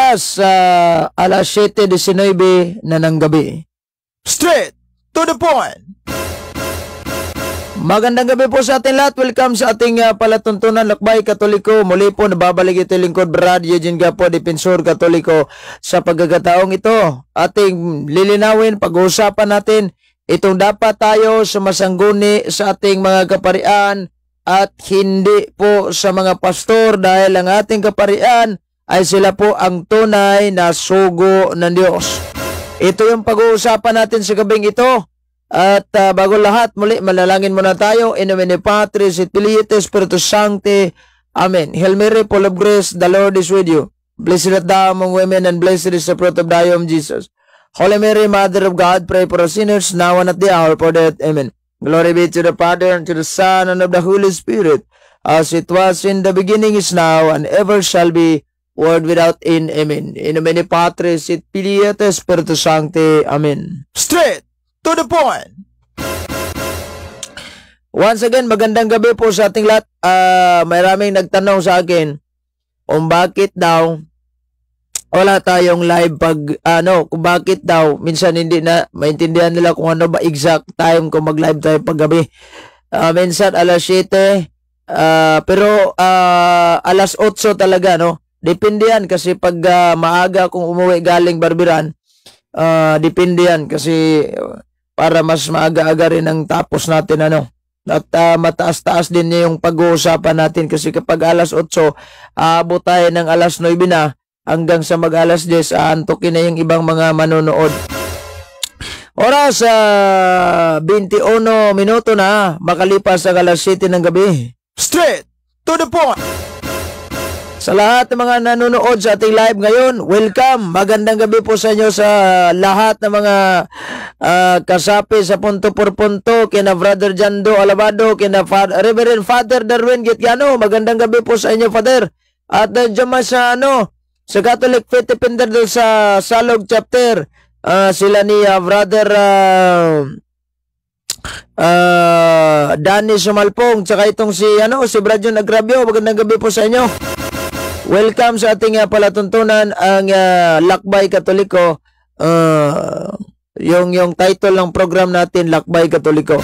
Oras alas 7:19 na ng gabi. Straight to the point. Magandang gabi po sa ating lahat. Welcome sa ating palatuntunan Lakbay Katoliko. Muli po nababalik ito lingkod Brad Eugene Gapo, Depensor Katoliko. Sa pagkakataong ito, ating lilinawin, pag-uusapan natin itong dapat tayo sumasangguni sa ating mga kaparian at hindi po sa mga pastor, dahil ang ating kaparian ay sila po ang tunay na sugo ng Diyos. Ito yung pag-uusapan natin sa gabing ito. At bago lahat, muli manalangin muna tayo. In nomine Patris et Filii et Spiritus Sancti. Amen. Hail Mary, full of grace, the Lord is with you. Blessed art thou among women, and blessed is the fruit of thy womb, Jesus. Holy Mary, Mother of God, pray for us sinners, now and at the hour of our death. Amen. Glory be to the Father, and to the Son, and of the Holy Spirit, as it was in the beginning, is now, and ever shall be, world without end. Amen. In nomine Patris et Filii et Spiritus Sancti. Amen. Straight to the point. Once again, magandang gabi po sa ating lahat. Maraming nagtanong sa akin kung bakit daw wala tayong live kung bakit daw minsan hindi na maintindihan nila kung ano ba exact time kung mag-live tayo paggabi. Minsan alas 7, pero alas 8 talaga, no? Depende yan kasi pag maaga kung umuwi galing barberan, depende yan kasi para mas maaga-aga rin ang tapos natin, ano. At mataas-taas din yung pag-uusapan natin kasi kapag alas 8, aabot tayo ng alas 9 na hanggang sa mag-alas 10, antukin na yung ibang mga manonood. Oras 21 minuto na makalipas ang alas 7 ng gabi. Straight to the point. Sa lahat ng mga nanonood sa ating live ngayon, welcome. Magandang gabi po sa inyo sa lahat ng mga kasapi sa punto por punto, kina Brother Jando Alabado, kina Reverend Father Darwin Gitgano. Magandang gabi po sa inyo, Father. At dyan sa sa Catholic Faith Defender sa Salog Chapter, sila ni Brother Danny Sumalpong, tsaka itong si Brad John Agrabio. Magandang gabi po sa inyo. Welcome sa ating palatuntunan, ang Lakbay Katoliko. Yung title ng program natin, Lakbay Katoliko.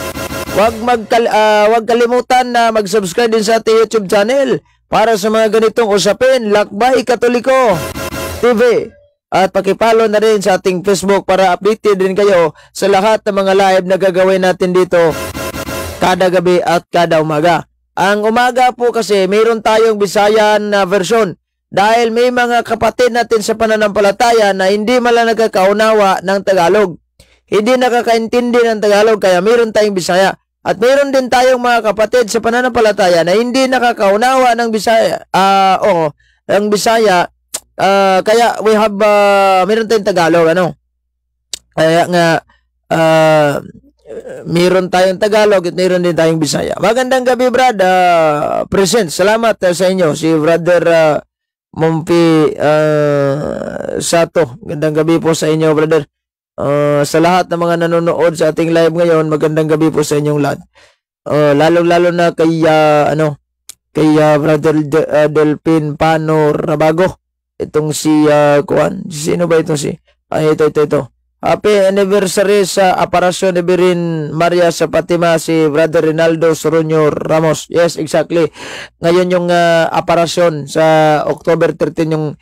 Wag kalimutan na mag-subscribe din sa ating YouTube channel para sa mga ganitong usapin, Lakbay Katoliko TV. At pakipollow na rin sa ating Facebook para updated din kayo sa lahat ng mga live na gagawin natin dito kada gabi at kada umaga. Ang umaga po kasi mayroon tayong Bisayan na version dahil may mga kapatid natin sa pananampalataya na hindi mala nagkakaunawa ng Tagalog. Hindi nakakaintindi ng Tagalog kaya mayroon tayong Bisaya. At mayroon din tayong mga kapatid sa pananampalataya na hindi nakakaunawa ng Bisaya. Ng Bisaya. Kaya we have mayroon tayong Tagalog, Kaya nga meron tayong Tagalog at meron din tayong Bisaya. Magandang gabi, Brad. Present. Salamat sa inyo. Si Brother Mompi Sato. Magandang gabi po sa inyo, brother. Sa lahat ng mga nanonood sa ating live ngayon, magandang gabi po sa inyong lahat. Lalo-lalo na kay Brother Delpin Pano Rabago. Itong si sino ba itong si? Ito. Happy anniversary sa Aparasyon ni Birin Maria sa Fatima, si Brother Rinaldo Soronio Ramos. Yes, exactly. Ngayon yung aparasyon sa October 13 yung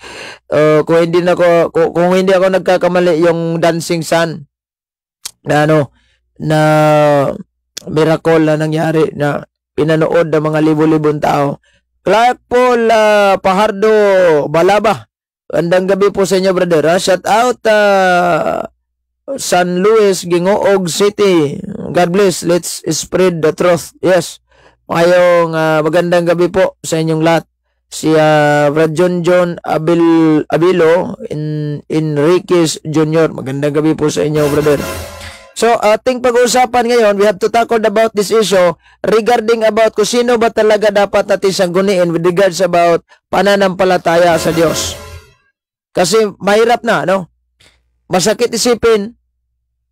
kung hindi ako nagkakamali, yung Dancing Sun na na miracle na nangyari na pinanood ng mga libo-libong tao. Clark Paul Pahardo Balaba. Andang gabi po sa inyo, brother. Shout out San Luis, Gingoog City. God bless. Let's spread the truth. Yes. Magandang gabi po sa inyong lahat. Si Brad John Abilo Enriquez Jr. Magandang gabi po sa inyo, brother. So, ating pag-uusapan ngayon, we have to tackle about this issue regarding about kung sino ba talaga dapat natin sangguniin with regards about pananampalataya sa Diyos. Kasi mahirap na, masakit isipin,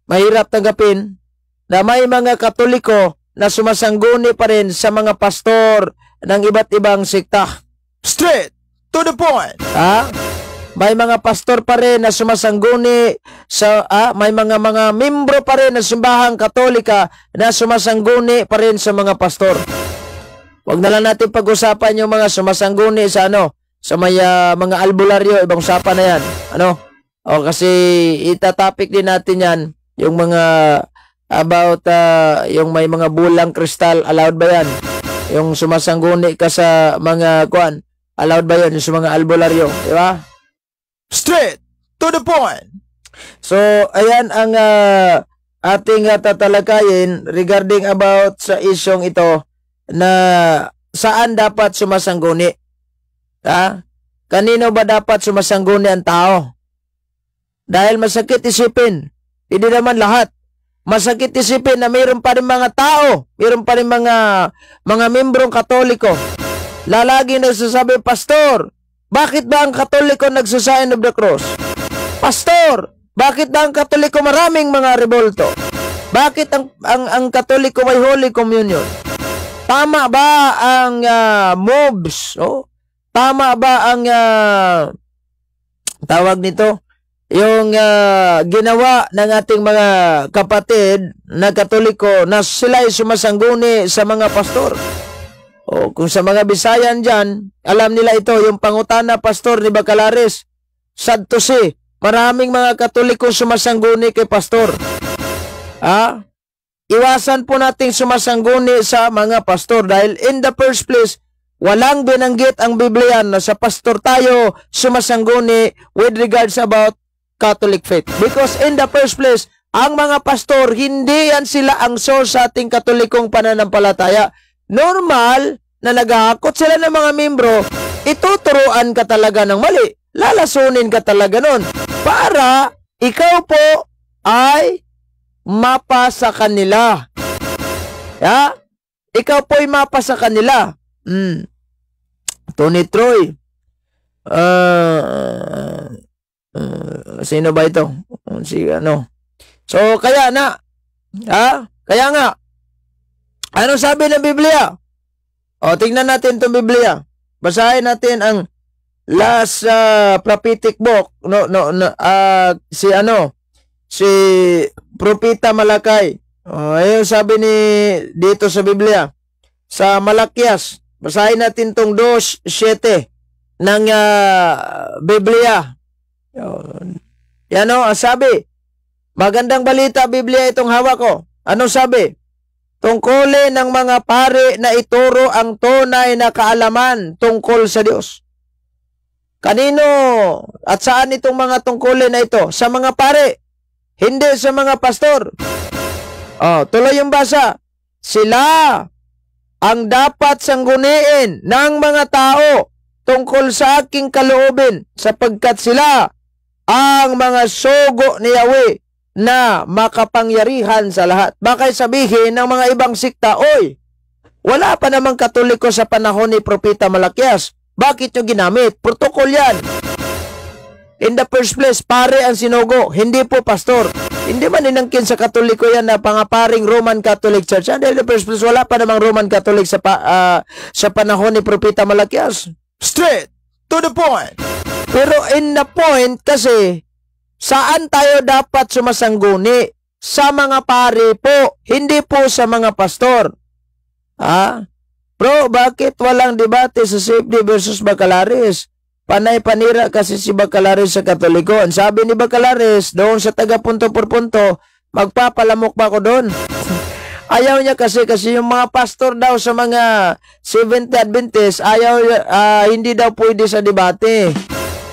mahirap tanggapin na may mga Katoliko na sumasangguni pa rin sa mga pastor ng iba't ibang sekta. Straight to the point. may mga pastor pa rin na sumasangguni sa may mga membro pa rin ng simbahang Katolika na sumasangguni pa rin sa mga pastor. Wag na lang natin pag-usapan yung mga sumasangguni sa sa may mga albularyo, ibang usapan na yan. Kasi itatopic din natin yan, yung mga about yung may mga bulang kristal, allowed ba yan? Yung sumasangguni ka sa mga allowed ba yun? Yung sa mga albularyo, di ba? Straight to the point. So, ayan ang ating tatalakayin regarding about sa isyong ito na saan dapat sumasangguni. Kanino ba dapat sumasangguni ang tao? Dahil masakit isipin, hindi naman lahat. Masakit isipin na mayroon pa rin mga tao, mayroon pa rin mga membrong Katoliko. Lalaging nagsasabi, Pastor, bakit ba ang Katoliko nagsasign of the cross? Pastor, bakit ba ang Katoliko maraming mga rebolto? Bakit ang Katoliko may Holy Communion? Tama ba ang mobs? Tama ba ang tawag nito? Yung ginawa ng ating mga kapatid na Katoliko na sila'y sumasangguni sa mga pastor. Kung sa mga Bisayan dyan, alam nila ito, yung pangutana pastor ni Bacalares, sad to say, maraming mga Katoliko sumasangguni kay pastor. Iwasan po nating sumasangguni sa mga pastor dahil in the first place, walang binanggit ang Biblia na sa pastor tayo sumasangguni with regards about Catholic faith. Because in the first place, ang mga pastor, hindi yan sila ang source sa ating Katolikong pananampalataya. Normal na naghahakot sila ng mga membro, ituturuan ka talaga ng mali. Lalasunin ka talaga nun. Para ikaw po ay mapa sa kanila. Ikaw po ay mapa sa kanila. Tony Troy. Sino ba ito? So, kaya na. Kaya nga. Ano sabi ng Biblia? Tingnan natin itong Biblia. Basahin natin ang last prophetic book. Si Propeta Malakay. Ayun sabi dito sa Biblia. Sa Malakias. Basahin natin itong 2:7 ng Biblia. Yan sabi, magandang balita Biblia itong hawak ko. Ano sabi? Tungkulin ng mga pari na ituro ang tunay na kaalaman tungkol sa Diyos. Kanino at saan itong mga tungkulin na ito? Sa mga pari, hindi sa mga pastor. Tuloy yung basa. Sila ang dapat sangguniin ng mga tao tungkol sa aking kaloobin sapagkat sila ang mga sugo ni Yahweh na makapangyarihan sa lahat. Baka sabihin ng mga ibang sikta, wala pa namang Katoliko sa panahon ni Propeta Malakias. Bakit nyo ginamit? Protocol yan. In the first place, pare ang sinugo, hindi po pastor. Hindi man inangkin sa Katoliko yan na pangaparing Roman Catholic Church. In the first place, wala pa namang Roman Catholic sa panahon ni Propeta Malakias. Straight to the point. Pero in the point kasi, saan tayo dapat sumasangguni? Sa mga pari po, hindi po sa mga pastor. Bro, bakit walang debate sa Safety versus Bacalares? Panay-panira kasi si Bacalares sa Katoliko. Ang sabi ni Bacalares, doon sa taga punto por punto, magpapalamok pa ako doon. Ayaw niya kasi yung mga pastor daw sa mga Seventh Adventist, hindi daw pwede sa debate.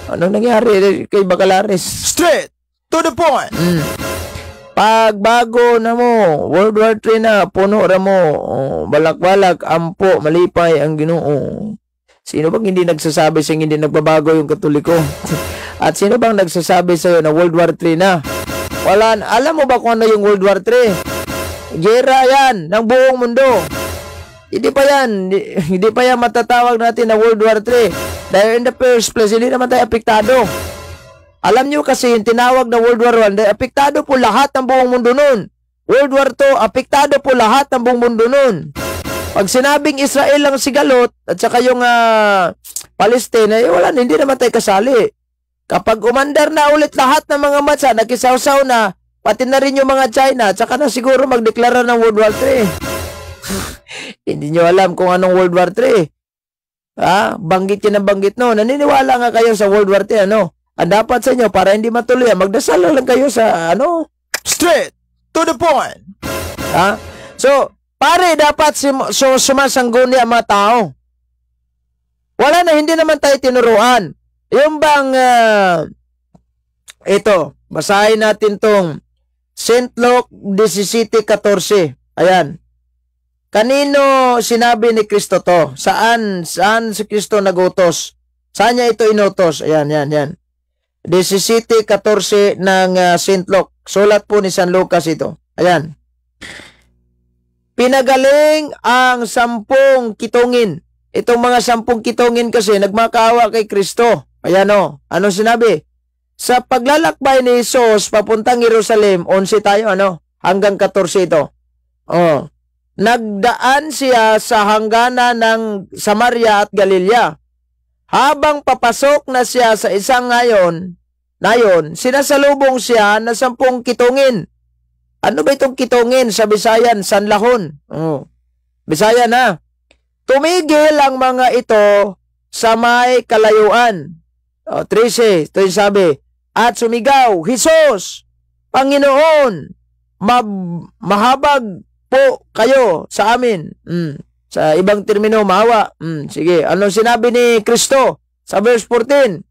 Anong nangyari kay Bacalares? Straight to the point. Pagbago na mo, World War III na, puno ra mo, balak-balak, ampo, malipay ang Ginoo. Sino bang hindi nagsasabi sa hindi nagbabago yung Katoliko? At sino bang nagsasabi sa na World War III na? Wala, alam mo ba kung ano yung World War III? Gera yan ng buong mundo. Hindi pa yan matatawag natin na World War III. Dahil in the first place, hindi naman tayo apektado. Alam nyo kasi yung tinawag na World War I, dahil apektado po lahat ng buong mundo nun. World War II, apektado po lahat ng buong mundo nun. Pag sinabing Israel lang sigalot, at saka yung Palestine, hindi naman tayo kasali. Kapag umandar na ulit lahat ng mga bansa, nakisawsaw na, pati na rin yung mga China, tsaka na siguro magdeklara ng World War III. Hindi nyo alam kung anong World War III. Banggit yun ang banggit no. Naniniwala nga kayo sa World War III, ano? Ang dapat sa inyo, para hindi matuloy, magdasal lang kayo sa, straight to the point. So, pare, dapat sumasangguni ang mga tao. Wala na, hindi naman tayo tinuruan. Yung bang, ito, basahin natin tong St. Luke 17:14. Ayan. Kanino sinabi ni Kristo to? Saan si Kristo nagutos? Saan niya ito inutos? Ayan, yan. 17:14 ng St. Luke. Sulat po ni San Lucas ito. Ayan. Pinagaling ang 10 kitungin. Itong mga 10 kitungin kasi nagmakaawa kay Kristo. Ayan o. Ano sinabi? Sa paglalakbay ni Jesus papuntang Jerusalem, 11 tayo, hanggang 14 ito. Nagdaan siya sa hangganan ng Samaria at Galilea. Habang papasok na siya sa isang nayon, sinasalubong siya na 10 kitungin. Ano ba itong kitungin? Sa Bisayan, sanlahon. Bisayan na. Tumigil ang mga ito sa may kalayuan. 13, ito yung sabi. At sumigaw, Jesus, Panginoon, mahabag po kayo sa amin. Sa ibang termino, maawa. Sige, anong sinabi ni Kristo? Sa verse 14,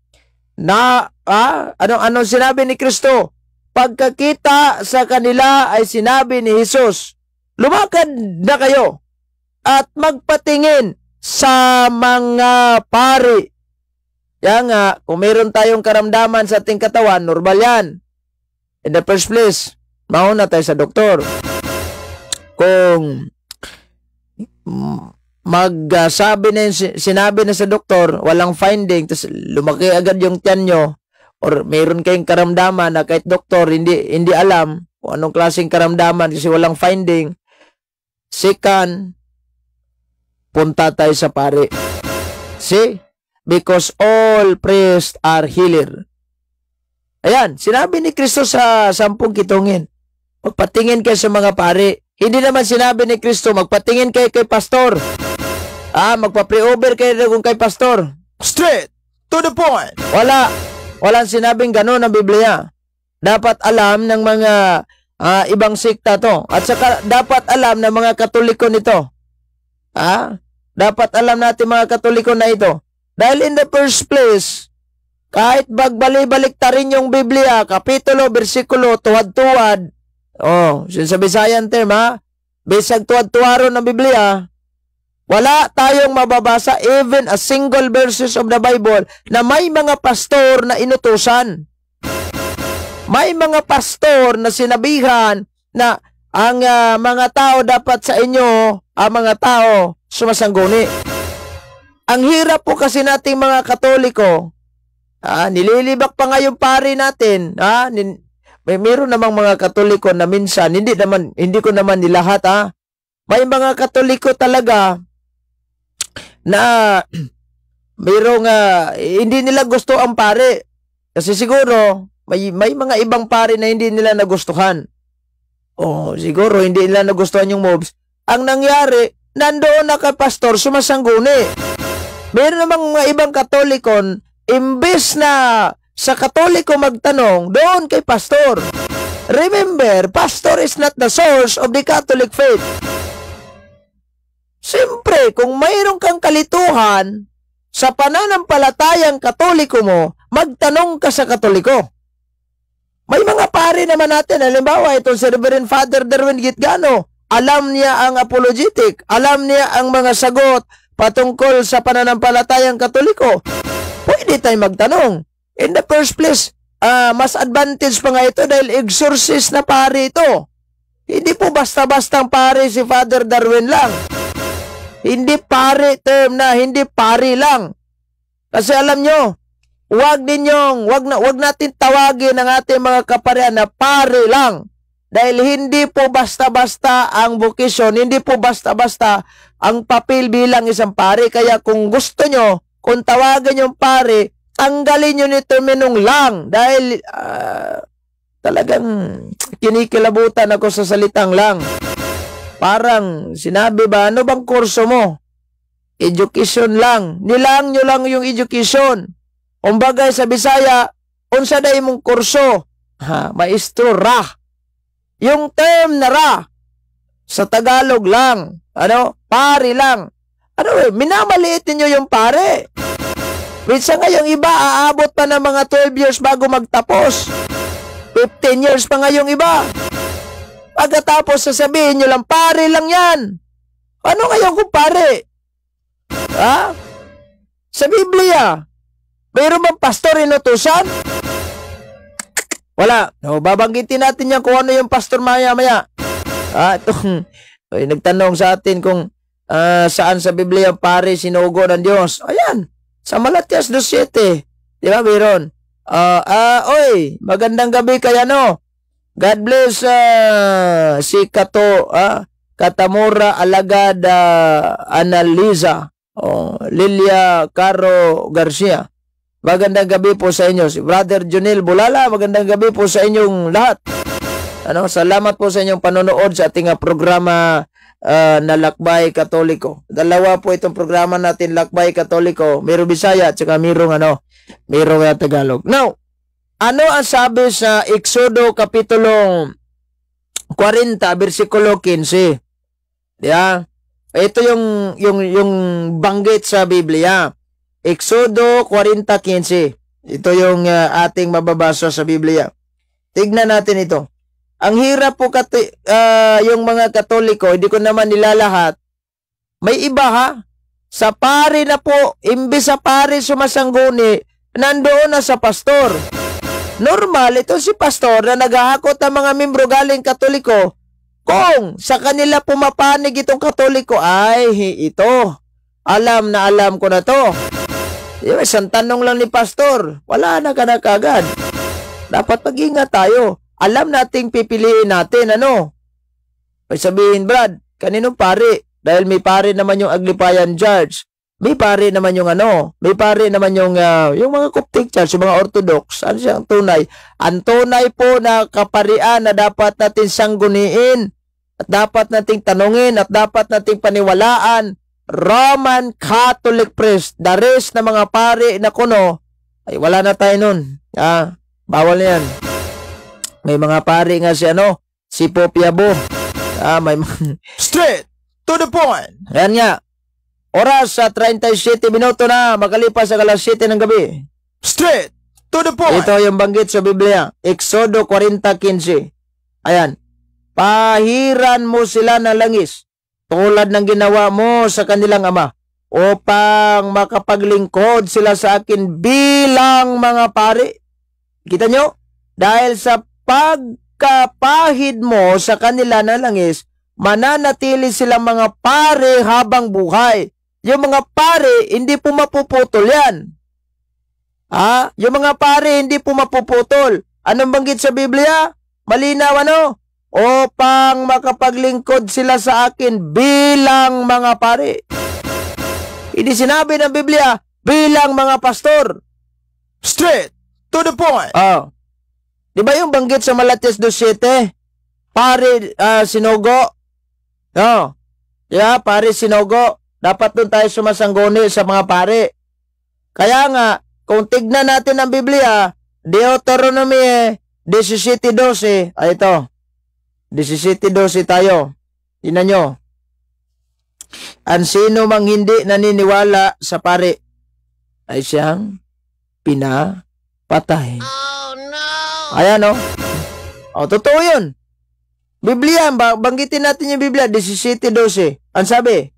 anong sinabi ni Kristo? Pagkakita sa kanila ay sinabi ni Jesus, lumakad na kayo at magpatingin sa mga pari. Yan nga, kung meron tayong karamdaman sa ating katawan, normal yan. In the first place, mauna tayo sa doktor. Kung sinabi na sa doktor, walang finding, tapos lumaki agad yung tiyan nyo, or meron kayong karamdaman na kahit doktor hindi alam kung anong klaseng karamdaman kasi walang finding, second, punta tayo sa pari. See? Because all priests are healer. Ayan, sinabi ni Kristo sa 10 kitungin, magpatingin kayo sa mga pari. Hindi naman sinabi ni Kristo, magpatingin kayo kay pastor. Magpa-pre-over kayo kung kay pastor. Straight to the point. Walang sinabing gano'n ang Biblia. Dapat alam ng mga ibang sikta to. At saka dapat alam ng mga Katoliko nito. Dapat alam natin mga Katoliko na ito. Dahil in the first place, kahit bagbali-balik ta rin yung Biblia, kapitulo, bersikulo, tuwad-tuwad, sa Bisayan term, bisag tuwad-tuwaron ng Biblia, wala tayong mababasa even a single verses of the Bible na may mga pastor na inutusan. May mga pastor na sinabihan na ang mga tao dapat sa inyo, ang mga tao sumasangguni. Ang hirap po kasi nating mga Katoliko, nililibak pa nga yung pari natin, meron namang mga Katoliko na minsan, hindi ko naman nilahat, may mga Katoliko talaga na mayroong hindi nila gusto ang pari. Kasi siguro, may mga ibang pari na hindi nila nagustuhan. Siguro hindi nila nagustuhan yung moves. Ang nangyari, nandoon na kay pastor, sumasangguni. Meron namang mga ibang Katolikon, imbes na sa Katoliko magtanong, doon kay pastor. Remember, pastor is not the source of the Catholic faith. Siyempre, kung mayroon kang kalituhan sa pananampalatayang Katoliko mo, magtanong ka sa Katoliko. May mga pari naman natin, halimbawa itong si Reverend Father Derwin Gitgano, alam niya ang apologetic, alam niya ang mga sagot patungkol sa pananampalatayang Katoliko. Pwede tayo magtanong. In the first place, mas advantage pa nga ito dahil exorcist na pari ito. Hindi po basta-bastang pari si Father Darwin lang. Hindi pari term na, hindi pari lang. Kasi alam nyo, wag natin tawagin ang ating mga kaparian na pari lang. Dahil hindi po basta-basta ang vocation, hindi po basta-basta ang papel bilang isang pari. Kaya kung gusto nyo, kung tawagan yung pari, tanggalin nyo ni terminong lang dahil talagang kinikilabutan ako sa salitang lang. Parang sinabi ba, ano bang kurso mo? Education lang. Nilang nyo lang yung education. Umbagay sa Bisaya, unsa day mong kurso? Maestro ra. Yung term na ra, sa Tagalog lang. Ano? Pare lang. Ano minamaliit niyo yung pare. Minsan nga yung iba, aabot pa ng mga 12 years bago magtapos. 15 years pa nga yung iba. Pagkatapos sasabihin nyo lang, pare lang yan. Ano ngayon kung pare? Ha? Sa Biblia, mayroon bang pastor inutusan? Wala. No, babanggitin natin yan kung ano yung pastor maya-maya. Nagtanong sa atin kung saan sa Biblia pare sinugo ng Diyos. Ayan, sa Malatias 2:7. Di ba, mayroon? Oy, magandang gabi kaya no. God bless si Katamura Alagad Analiza. Lilia Caro Garcia. Magandang gabi po sa inyo. Si Brother Junel Bulala, magandang gabi po sa inyong lahat. Salamat po sa inyong panonood sa ating programa na Lakbay Katoliko. Dalawa po itong programa natin, Lakbay Katoliko. Mayroong Bisaya at saka mayroong Tagalog. Now, ano ang sabi sa Exodo Kapitulo 40, versikulo 15? Yeah. Ito yung banggit sa Biblia. Exodo 40:15. Ito yung ating mababasa sa Biblia. Tignan natin ito. Ang hirap po yung mga Katoliko, hindi ko naman nilalahat. May iba ha. Sa pari na po, imbis sa pari sumasangguni, nandoon na sa pastor. Normal, ito si pastor na naghahakot ang mga membro galing Katoliko. Kung sa kanila pumapanig itong Katoliko, ay ito. Alam na alam ko na to. Isang tanong lang ni pastor, wala na ka na kagad. Dapat mag-ingat tayo. Alam nating pipiliin natin, ano? May sabihin, Brad, kaninong pare? Dahil may pare naman yung Aglipayan Church. May pare naman yung may pare naman yung mga Coptic Church, yung mga Orthodox. Ano siyang tunay? Ang tunay po na kaparian na dapat natin sangguniin, at dapat nating tanungin, at dapat nating paniwalaan, Roman Catholic priest. The rest na mga pare na kuno, ay wala na tayo nun. Bawal na yan. May mga pare nga si Popiabo. May straight to the point. Ayan nga. Oras sa 37 minuto na makalipas sa alas 7 ng gabi. Straight to the point. Ito yung banggit sa Biblia. Exodo 40:15. Ayan. Pahiran mo sila ng langis tulad ng ginawa mo sa kanilang ama upang makapaglingkod sila sa akin bilang mga pari. Kita nyo? Dahil sa pagkapahid mo sa kanila ng langis, mananatili silang mga pare habang buhay. Yung mga pare, hindi po mapuputol yan. Yung mga pare, hindi po mapuputol. Anong banggit sa Biblia? Malinaw upang makapaglingkod sila sa akin bilang mga pare. Hindi sinabi ng Biblia, bilang mga pastor. Straight to the point. Di ba yung banggit sa Malatias 2:7? Pare sinugo. Pare sinugo. Dapat doon tayo sumasangguni sa mga pare. Kaya nga, kung tignan natin ang Biblia, Deuteronomy 17:12. Ito. 17:12 tayo. Tingnan nyo. Ang sino mang hindi naniniwala sa pare ay siyang pinapatay. Oh no! Ayan totoo yun. Biblia, banggitin natin yung Biblia, 17:12. Ang sabi,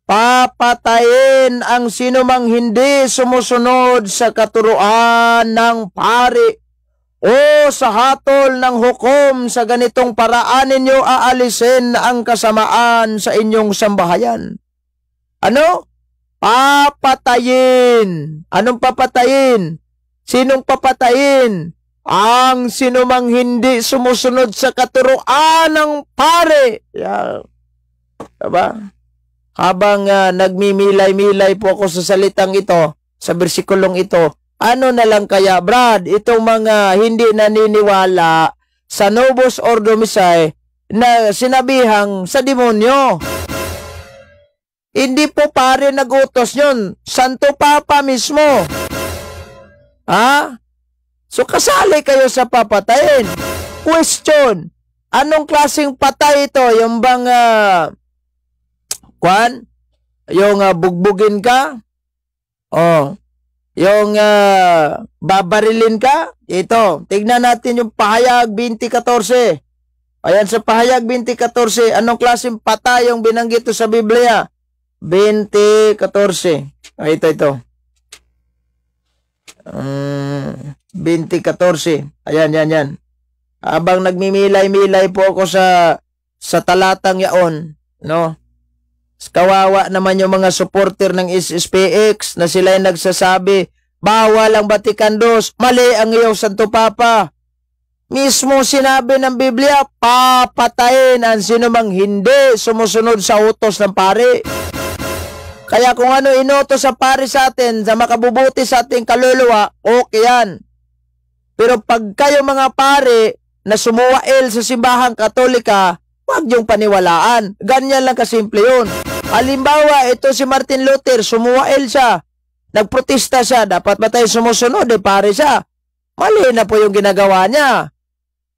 papatayin ang sino mang hindi sumusunod sa katuruan ng pare o sa hatol ng hukom. Sa ganitong paraan ninyo aalisin ang kasamaan sa inyong sambahayan. Papatayin. Anong papatayin? Sinong papatayin? Ang sinumang hindi sumusunod sa katuruan ng pare. Diba? Habang nagmimilay-milay po ako sa salitang ito, sa bersikulong ito, Ano na lang kaya, Brad, itong mga hindi naniniwala sa Novus Ordo Missae na sinabihang sa demonyo? Hindi po pare nagutos yun. Santo Papa mismo. Ha? So kasali kayo sa papatayin. Question, anong klaseng patay ito? Yung bang, yung bugbugin ka? Oh. Yung babarilin ka? Ito, tignan natin yung Pahayag 20:14. Ayan sa Pahayag 20:14, anong klaseng patay yung binanggit sa Biblia? 20:14. Ito. 20:14. Ayan. Habang nagmimilay-milay po ako sa talatang yaon, no? Kawawa naman yung mga supporter ng SSPX na sila ay nagsasabi, bawal ang Vatican II, mali ang iyong Santo Papa. Mismo sinabi ng Biblia, papatayin ang sinumang hindi sumusunod sa utos ng pari. Kaya kung ano inutos sa pari sa atin, sa makabubuti sa ating kaluluwa, okay yan. Pero pag kayo mga pari na sumuwail sa simbahang Katolika, huwag niyong paniwalaan. Ganyan lang kasimple yun. Halimbawa, ito si Martin Luther, sumuwail siya. Nagprotesta siya. Dapat ba tayo sumusunod? Pare siya. Mali na po yung ginagawa niya.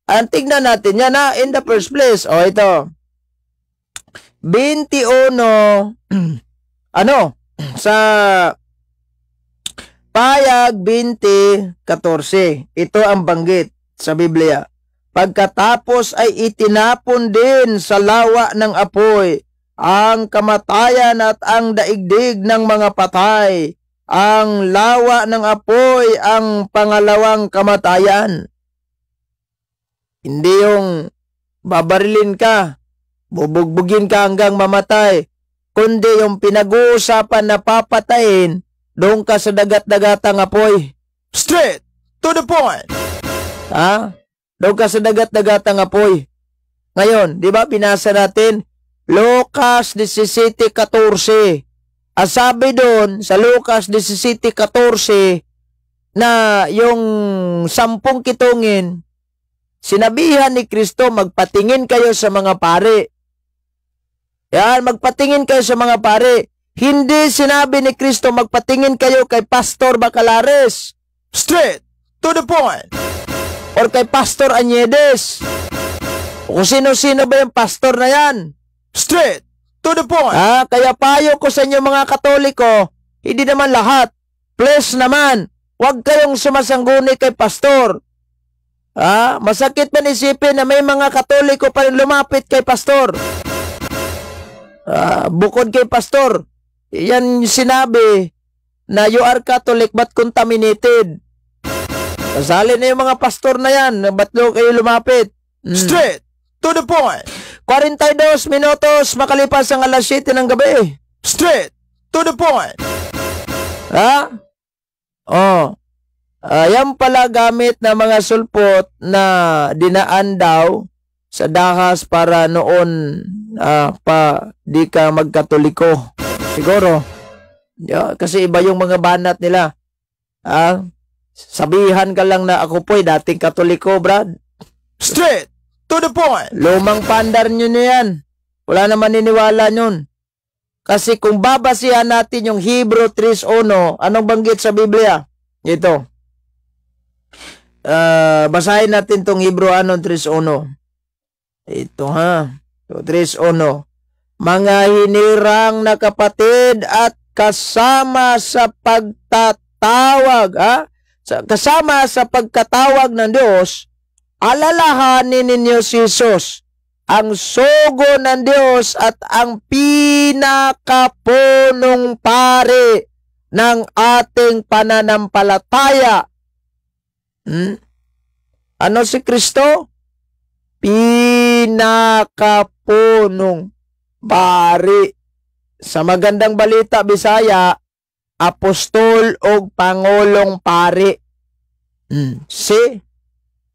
Ang tignan natin yan in the first place. O ito. 21. Sa Pahayag 20:14. Ito ang banggit sa Biblia. Pagkatapos ay itinapon din sa lawa ng apoy ang kamatayan at ang daigdig ng mga patay. Ang lawa ng apoy ang pangalawang kamatayan. Hindi yung babarilin ka, bubugbugin ka hanggang mamatay, kundi yung pinag-uusapan na papatayin, doon ka sa dagat-dagatang apoy. Straight to the point. Ha? Doon ka sa dagat-dagatang apoy. Ngayon, di ba binasa natin Lucas 17:14. Ang sabi doon sa Lucas 17:14 na yung 10 kitungin, sinabihan ni Kristo, magpatingin kayo sa mga pari. Yan, magpatingin kayo sa mga pari. Hindi sinabi ni Kristo, magpatingin kayo kay Pastor Bacalares. Straight to the point. Or kay Pastor Añedes. O kung sino-sino ba yung pastor na yan? Straight to the point. Kaya payo ko sa inyo mga Katoliko, hindi naman lahat. Please naman, huwag kayong sumasangguni kay pastor. Masakit man isipin na may mga Katoliko pa rin lumapit kay pastor. Bukod kay pastor, yan sinabi na you are Catholic but contaminated. Kasali na yung mga pastor na yan, ba't kayo lumapit? Straight to the point. 42 minutos makalipas ang alas 7 ng gabi. Straight to the point. Yan pala gamit na mga sulpot na dinaan daw sa dahas para noon pa di ka magkatoliko. Siguro. Kasi iba yung mga banat nila. Sabihan ka lang na ako po'y dating katoliko, Brad. Straight to the point. Lumang pandar nyo na yan. Wala naman niniwala nyon. Kasi kung babasihan natin yung Hebrew 3:1, anong banggit sa Biblia? Ito. Basahin natin tong Hebrew 3:1. Ito 3:1. Mga hinirang na kapatid at kasama sa pagtatawag, kasama sa pagkatawag ng Diyos, alalahanin ninyo si Jesus, ang sugo ng Diyos at ang pinakapunong pari ng ating pananampalataya. Ano si Kristo? Pinakapunong pari. Sa magandang balita Bisaya, apostol o pangulong pari.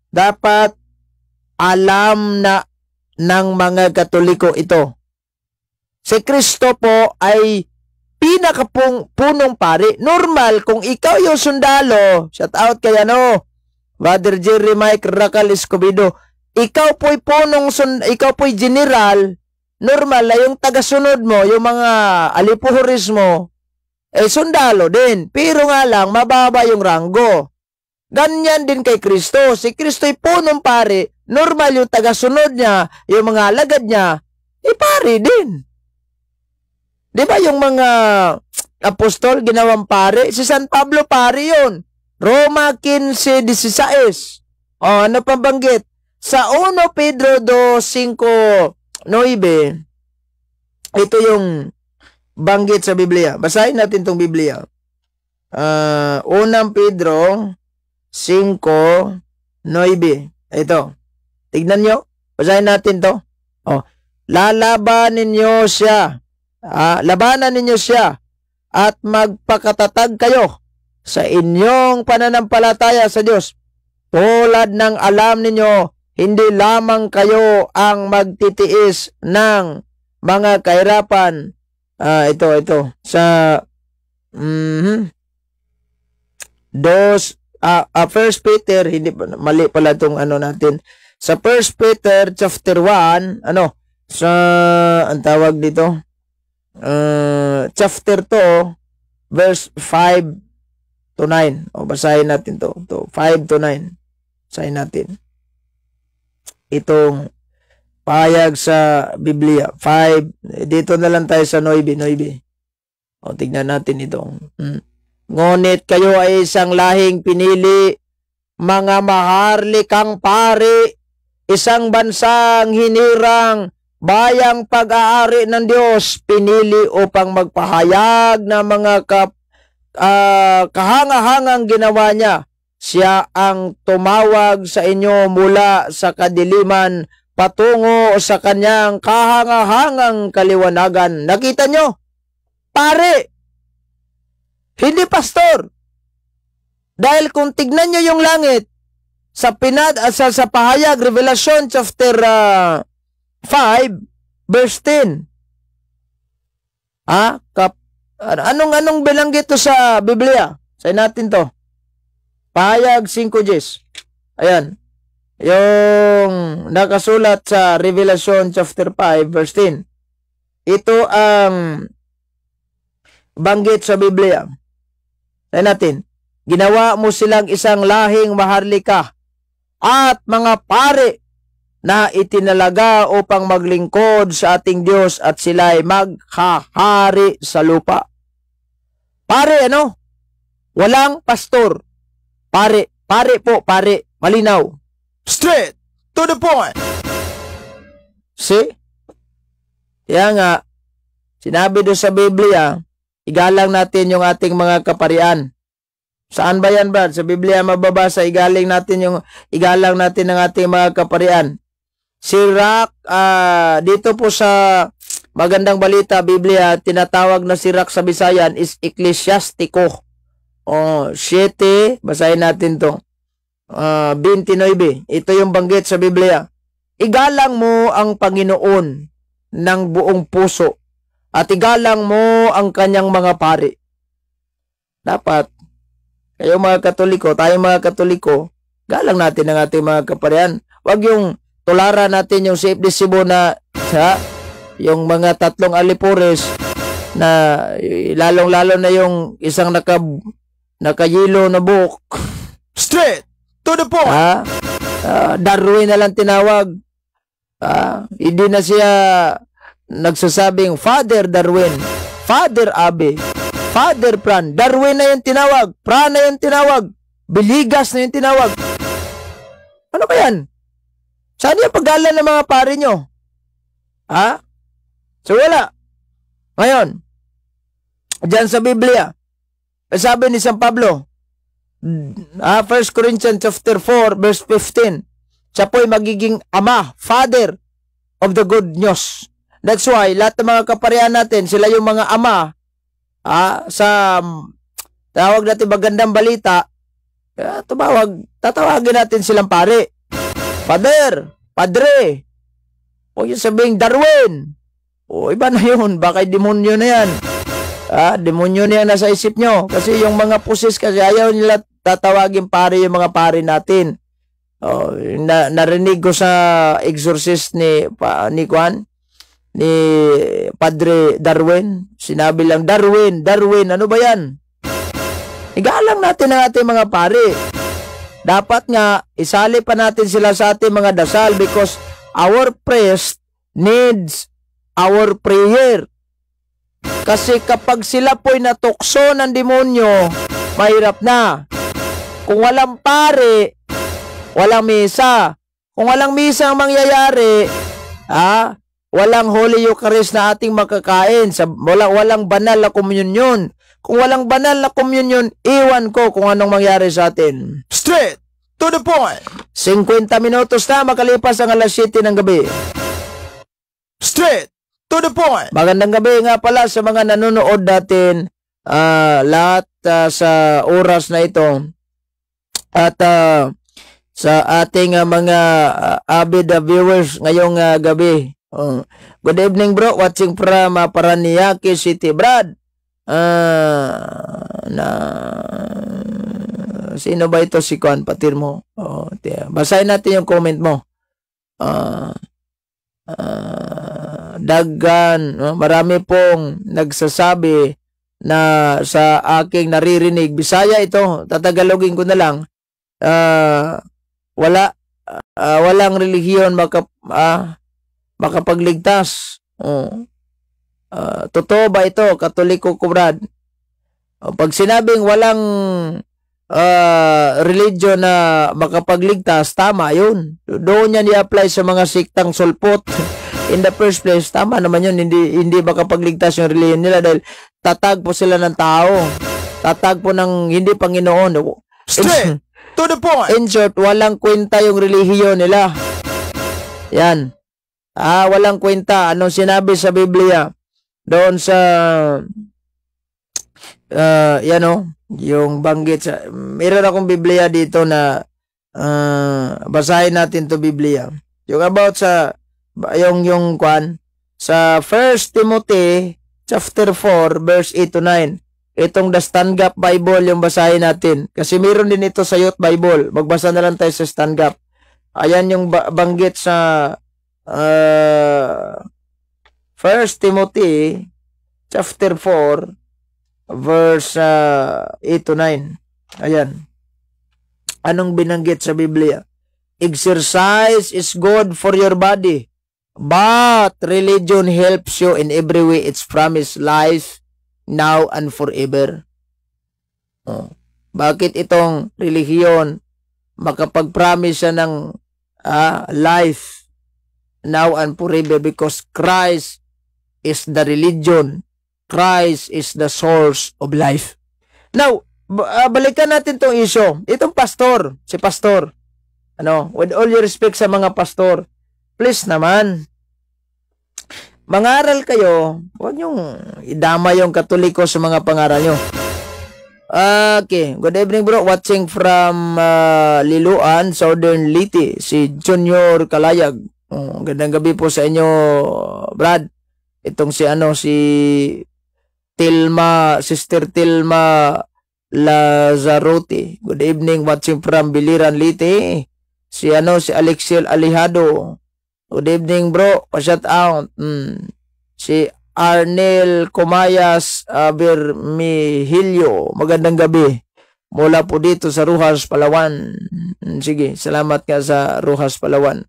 Dapat alam na ng mga Katoliko ito. Si Kristo po ay punong pari. Normal, kung ikaw yung sundalo, shout out kay Brother Jerry Mike Racal Escobedo, ikaw po'y general, normal na yung tagasunod mo, yung mga alipuhuris mo, sundalo din. Pero nga lang, mababa yung ranggo. Ganyan din kay Kristo. Si Kristo'y punong pari, normal yung tagasunod niya, yung mga alagad niya, pari din. Di ba yung mga apostol ginawang pari? Si San Pablo pari yun. Roma 15:16. Ano pang banggit? Sa 1 Pedro 2:5-9, ito yung banggit sa Biblia. Basahin natin tong Biblia. 1 Pedro 5:9. Ito. Tignan nyo. Basahin natin to. Labanan ninyo siya at magpakatatag kayo sa inyong pananampalataya sa Diyos. Tulad ng alam ninyo, hindi lamang kayo ang magtitiis ng mga kahirapan. Ito. Sa 1 Peter, hindi mali pala itong natin. Sa 1 Peter chapter 1, ang tawag dito? Chapter 2, verse 5-9. Basahin natin to 5-9. Basahin natin. Itong pahayag sa Biblia. 5. Dito na lang tayo sa 9. Tignan natin ito. Ngunit kayo ay isang lahing pinili, mga maharlikang pari, isang bansang hinirang, bayang pag-aari ng Diyos, pinili upang magpahayag ng mga kahangahangang ginawa niya. Siya ang tumawag sa inyo mula sa kadiliman patungo sa kanyang kahangahangang kaliwanagan. Nakita nyo? Pare! Hindi pastor. Dahil kung tignan nyo yung langit, sa pahayag, Revelation chapter 5, verse 10. Anong bilanggit to sa Biblia? Sayin natin to. Pahayag 5:10. Ayan. Yung nakasulat sa Revelation chapter 5, verse 10. Ito ang banggit sa Biblia. Sayin natin. Ginawa mo silang isang lahing maharlika at mga pari na itinalaga upang maglingkod sa ating Diyos at sila'y maghahari sa lupa. Pare, walang pastor. Pare po, malinaw. Straight to the point. See? Kaya nga, sinabi doon sa Biblia, igalang natin yung ating mga kaparian. Saan ba yan, Brad? Sa Biblia mababasa, igalang natin ang ating mga kaparian. Si Rak, dito po sa Magandang Balita, Biblia, tinatawag na si Rak sa Bisayan is Eklesiastiko. 7, basahin natin to. 29. Ito yung banggit sa Biblia. Igalang mo ang Panginoon ng buong puso at igalang mo ang kanyang mga pari. Dapat, kayo mga Katoliko, tayong mga Katoliko, galang natin ang ating mga kaparian. Huwag yung tularan natin yung safe decibo na yung mga tatlong alipores na lalong-lalo na yung isang nakayilo na buhok. Straight to the point. Darwin na lang tinawag. Hindi na siya nagsasabing Father Darwin, Father Abe, Father Pran. Darwin na yung tinawag. Pran na yung tinawag. Biligas na yung tinawag. Ano ba yan? Saan yung paggalan ng mga pare nyo? So wala. Ngayon, dyan sa Biblia, sabi ni San Pablo, 1 Corinthians chapter 4, verse 15, siya po'y magiging ama, father of the good news. That's why, lahat ng mga kaparian natin, sila yung mga ama, sa tawag natin Magandang Balita, tatawagin natin silang pare. Father, padre, o yung sabing Darwin, o iba na yun, baka demonyo na yan. Demonyo niya nasa isip nyo. Kasi yung mga pusis kasi ayaw nila tatawagin pare yung mga pare natin. Narinig ko sa exorcist ni Padre Darwin. Sinabi lang, Darwin, ano ba yan? Igalang natin ang ating mga pare. Dapat nga, isali pa natin sila sa ating mga dasal because our priest needs our prayer. Kasi kapag sila po'y natukso ng demonyo, mahirap na. Kung walang pare, walang misa. Kung walang misa ang mangyayari, walang Holy Eucharist na ating makakain. Walang banal na komunyon. Kung walang banal na komunyon, iwan ko kung anong mangyari sa atin. Straight to the point. 50 minutos na makalipas ang alas 7 ng gabi. Straight to the point. Magandang gabi nga pala sa mga nanonood natin, lahat sa oras na ito. At sa ating mga avid viewers ngayong gabi. Good evening bro, watching from Paranaque City. Brad, sino ba ito si Kwan? Patir mo. Basahin natin yung comment mo. Marami pong nagsasabi na sa aking naririnig. Bisaya ito, tatagalogin ko na lang. Walang relihiyon makapagligtas. Totoo ba ito, Katoliko ko, Brad? Pag sinabing walang religion na makapagligtas, tama yun. Doon yan i-apply sa mga siktang sulpot. In the first place, tama naman yun. Hindi makapagligtas yung religion nila dahil tatag po sila ng tao. Tatag po ng hindi Panginoon. Straight to the point. In short, walang kwenta yung relihiyon nila. Yan. Walang kwenta. Anong sinabi sa Biblia? Doon sa yung banggit sa, meron akong Biblia dito na basahin natin to Biblia. Yung about sa yung kwan sa 1 Timothy chapter 4 verse 8 to 9. Itong The Stand Gap Bible yung basahin natin. Kasi meron din ito sa Youth Bible. Magbasa na lang tayo sa Stand Gap. Ayan yung banggit sa 1 Timothy chapter 4 verse 8 to 9. Ayan. Anong binanggit sa Biblia? Exercise is good for your body, but religion helps you in every way. It's promised life now and forever. Bakit itong relihiyon makapag-promise siya ng life now and forever? Because Christ is the religion. Christ is the source of life. Now, balikan natin tong issue. Itong pastor, si pastor. With all your respect sa mga pastor, please naman, mangaral kayo. Huwag niyong idama yung Katoliko sa mga pangaral nyo. Okay. Good evening bro. Watching from Liloan, Southern Liti. Si Junior Kalayag. Gandang gabi po sa inyo, Brad. Itong si Tilma, Sister Tilma Lazarote. Good evening, watching from Biliran, Liti. Si Alexiel Alejado. Good evening, bro. Pa-shout out. Si Arnel Comayas Bermihilio. Magandang gabi. Mula po dito sa Rojas, Palawan. Sige, salamat ka sa Rojas, Palawan.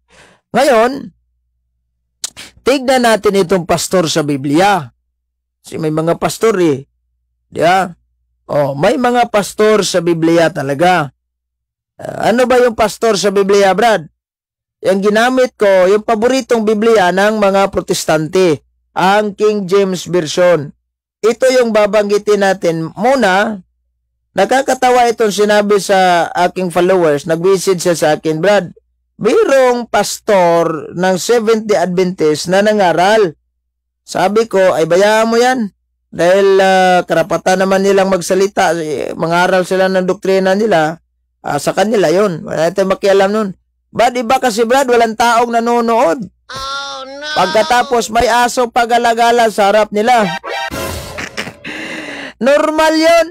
Ngayon, tignan natin itong pastor sa Biblia. Kasi may mga pastor Diba? May mga pastor sa Biblia talaga. Ano ba yung pastor sa Biblia, Brad? Yung ginamit ko, yung paboritong Biblia ng mga Protestante, ang King James Version. Ito yung babanggitin natin. Muna, nakakatawa itong sinabi sa aking followers, nag-visit siya sa akin, Brad, birong pastor ng Seventh Day Adventist na nangaral. Sabi ko, ay bayaan mo yan. Dahil karapatan naman nilang magsalita, mangaral sila ng doktrina nila, sa kanila yun. Wala natin makialam nun. Iba kasi Brad, walang taong nanonood. Oh, no. Pagkatapos may aso pagalagala sa harap nila. Normal yun.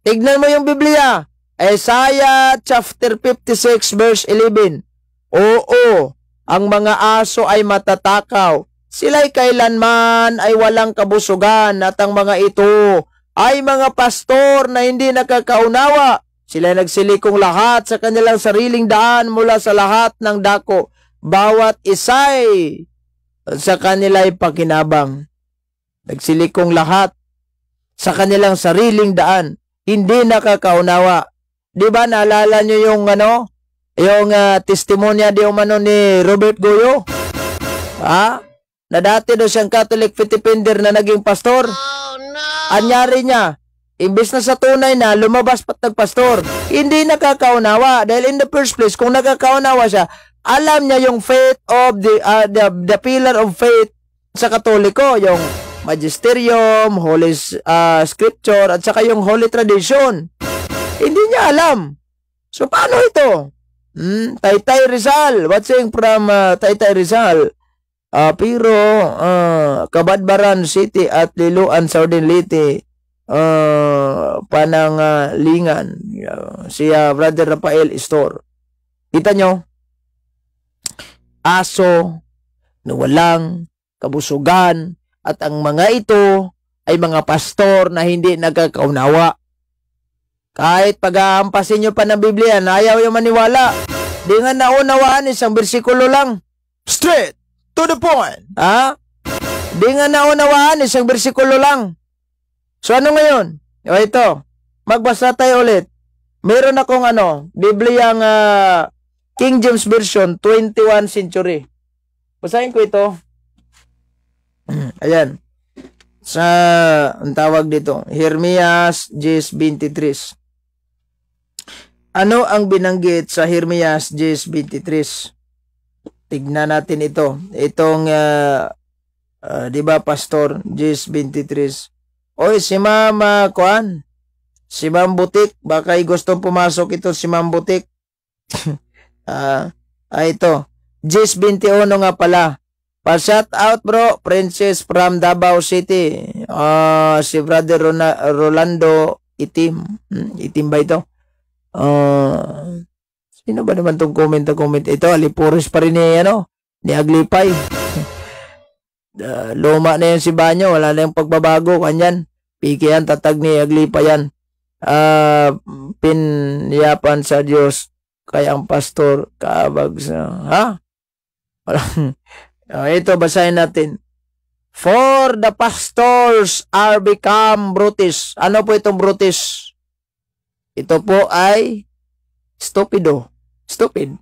Tignan mo yung Biblia. Isaiah chapter 56 verse 11. Oo, ang mga aso ay matatakaw. Sila'y kailanman ay walang kabusugan at ang mga ito ay mga pastor na hindi nakakaunawa. Sila'y nagsilikong lahat sa kanilang sariling daan mula sa lahat ng dako. Bawat isa'y sa kanila'y pakinabang. Nagsilikong lahat sa kanilang sariling daan. Hindi nakakaunawa. Di ba naalala nyo yung testimonya di umano ni Robert Goyo? Na dati daw siyang Catholic Fitipender na naging pastor. Oh, no! Anyari niya, imbis na sa tunay na lumabas pat nagpastor, hindi nakakaunawa. Dahil in the first place, kung nakakaunawa siya, alam niya yung faith of the pillar of faith sa Katoliko, yung magisterium, holy scripture, at saka yung holy tradition. Hindi niya alam. So, paano ito? Taytay Rizal. What's saying from Taytay Rizal? Pero, Kabadbaran City at Liloan, Southern Leyte, Pananglingan, siya Brother Rafael Store. Kita nyo? Aso na walang kabusugan at ang mga ito ay mga pastor na hindi nagkakaunawa. Kahit pag-aampasin nyo pa ng Biblia, na ayaw yung maniwala. Di nga naunawaan, isang bersikulo lang. Straight to the point. Di nga naunawaan, isang bersikulo lang. So ano ngayon? O ito, magbasa tayo ulit. Meron akong Bibliang King James Version, 21st century. Basahin ko ito. Ayan. Ang tawag dito, Jeremias 10:23. Ano ang binanggit sa Jeremias 10:23? Tignan natin ito. Itong, di ba, Pastor, 10:23. Oy, si Mama, si Ma'am Butik, baka gustong pumasok ito si Ma'am Butik. Ito, 10:21 nga pala. Pa-shout out bro, Princess from Davao City. Si Brother Rolando Itim. Itim ba ito? Sino ba naman itong comment? Ito, Alipores pa rin ni Aglipay. Luma na yan si Banyo, wala na yung pagbabago. Kanyan, piki yan, tatag ni Aglipay yan. Pinyapan sa Diyos, kaya ang pastor, kabag sa, ito, basahin natin. For the pastors are become brutish. Ano po itong brutish? Ito po ay stupido. Stupid.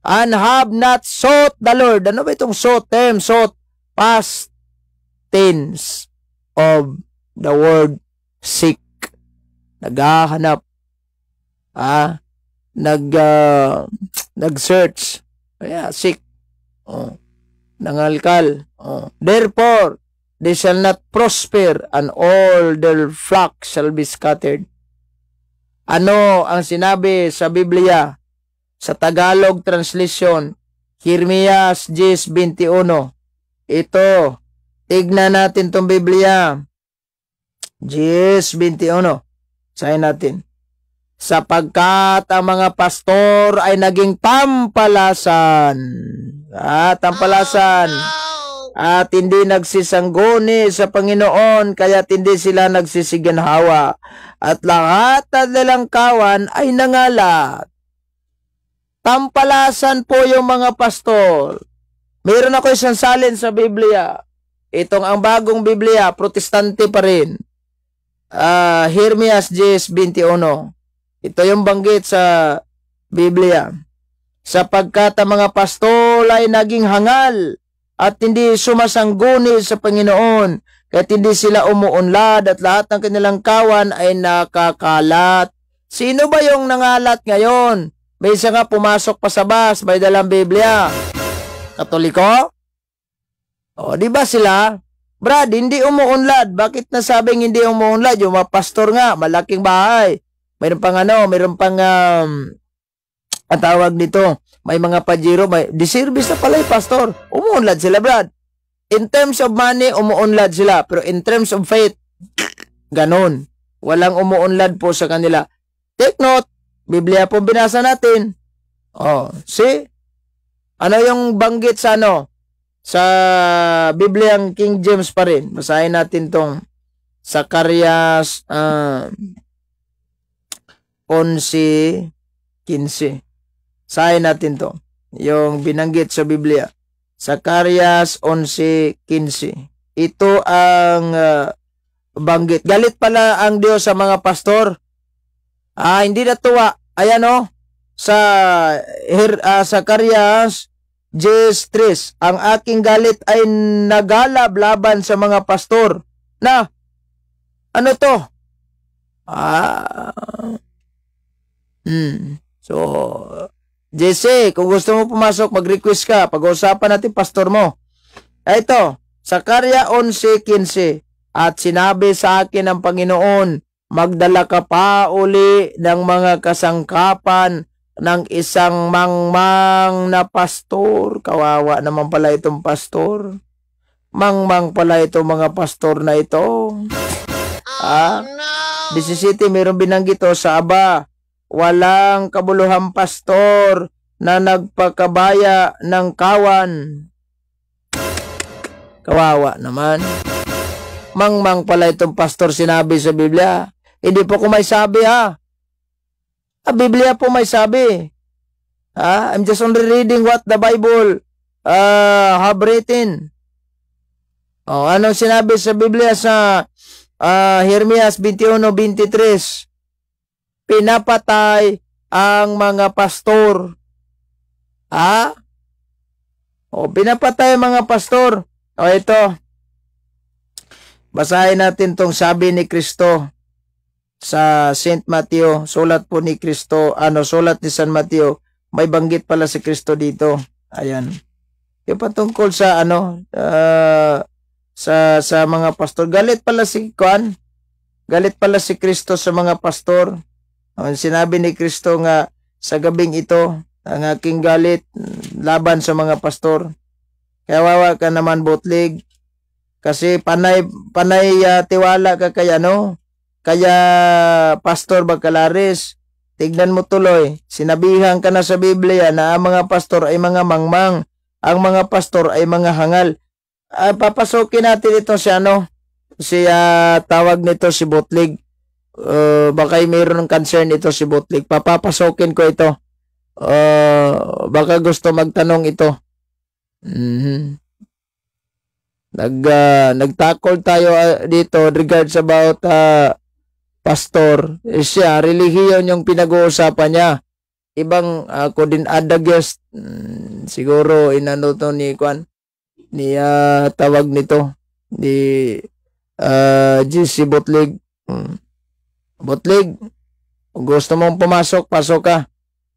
And have not sought the Lord. Ano ba itong sought? Sought. Past tense of the word seek. Naghahanap. Nag-search. Seek. Nangalkal. Therefore, they shall not prosper and all their flock shall be scattered. Ano ang sinabi sa Biblia? Sa Tagalog translation, Jeremias 10:21. Ito, tignan natin tong Biblia. 10:21. Sayin natin. Sapagkat ang mga pastor ay naging tampalasan. Tampalasan. At hindi nagsisangguni sa Panginoon, kaya hindi sila nagsisiginhawa. At lahat ng nilang kawan ay nangalat. Tampalasan po yung mga pastor. Meron ako isang salin sa Biblia. Itong ang bagong Biblia, protestante pa rin. Jeremias 10:21. Ito yung banggit sa Biblia. Sapagkat ang mga pastor ay naging hangal at hindi sumasangguni sa Panginoon, kaya hindi sila umuunlad at lahat ng kanilang kawan ay nakakalat. Sino ba yung nangalat ngayon? May isa nga pumasok pa sa bus, may dalang Biblia. Katoliko? Di ba sila? Brad, hindi umuunlad. Bakit nasabing hindi umuunlad? Yung mga pastor nga, malaking bahay. Mayroon pang ang tawag nito, may mga pajero, may diservice na pala yung pastor. Umuunlad sila, Brad. In terms of money, umuunlad sila. Pero in terms of faith, Ganon. Walang umuunlad po sa kanila. Take note, Biblia po binasa natin. Oh, see? Ano yung banggit sa ano? Sa Bibliang King James pa rin. Basahin natin tong Zacarias 11:15. Basahin natin to. Yung binanggit sa Biblia. Zacarias 11:15. Ito ang banggit. Galit pala ang Diyos sa mga pastor. Hindi natuwa. Ayan o. Sa Zacarias 10:3, ang aking galit ay nagalab laban sa mga pastor. Na, ano to? So, JC, kung gusto mo pumasok, mag-request ka. Pag-uusapan natin pastor mo. Ito, Zacarias 11:15. At sinabi sa akin ng Panginoon, magdala ka pa uli ng mga kasangkapan ng isang mangmang na pastor. Kawawa naman pala itong pastor. Mangmang pala itong mga pastor na ito. 17, mayroong binanggit sa aba. Walang kabuluhang pastor na nagpakabaya ng kawan. Kawawa naman. Mangmang pala itong pastor sinabi sa Biblia. Hindi po ko may sabi Biblia po may sabi. I'm just only reading what the Bible have written. Anong sinabi sa Biblia sa Jeremias 21:23? Pinapatay ang mga pastor. Pinapatay ang mga pastor. Ito. Basahin natin tong sabi ni Kristo sa St. Matthew. Sulat po ni Kristo, sulat ni San Matthew. May banggit pala si Kristo dito. Ayan. Yung patungkol sa sa mga pastor. Galit pala si Kristo sa mga pastor. Sinabi ni Kristo nga sa gabing ito, ang aking galit laban sa mga pastor. Kaya wawa ka naman, Butlig. Kasi panay tiwala ka kaya Pastor Bacalaris. Tignan mo tuloy, sinabihan ka na sa Biblia na ang mga pastor ay mga mangmang, ang mga pastor ay mga hangal. Papasokin natin ito si tawag nito si Butlig. Baka mayroon ng concern ito si Butlig. Papapasokin ko ito. Baka gusto magtanong ito. Nagtakol tayo dito regards about pastor. Siya, relihiyon yung pinag-uusapan niya. Ibang ako din guest. Siguro inano to ni Kwan. Ni tawag nito. Ni GC Butlig. Butlig, kung gusto mong pumasok, pasok ka.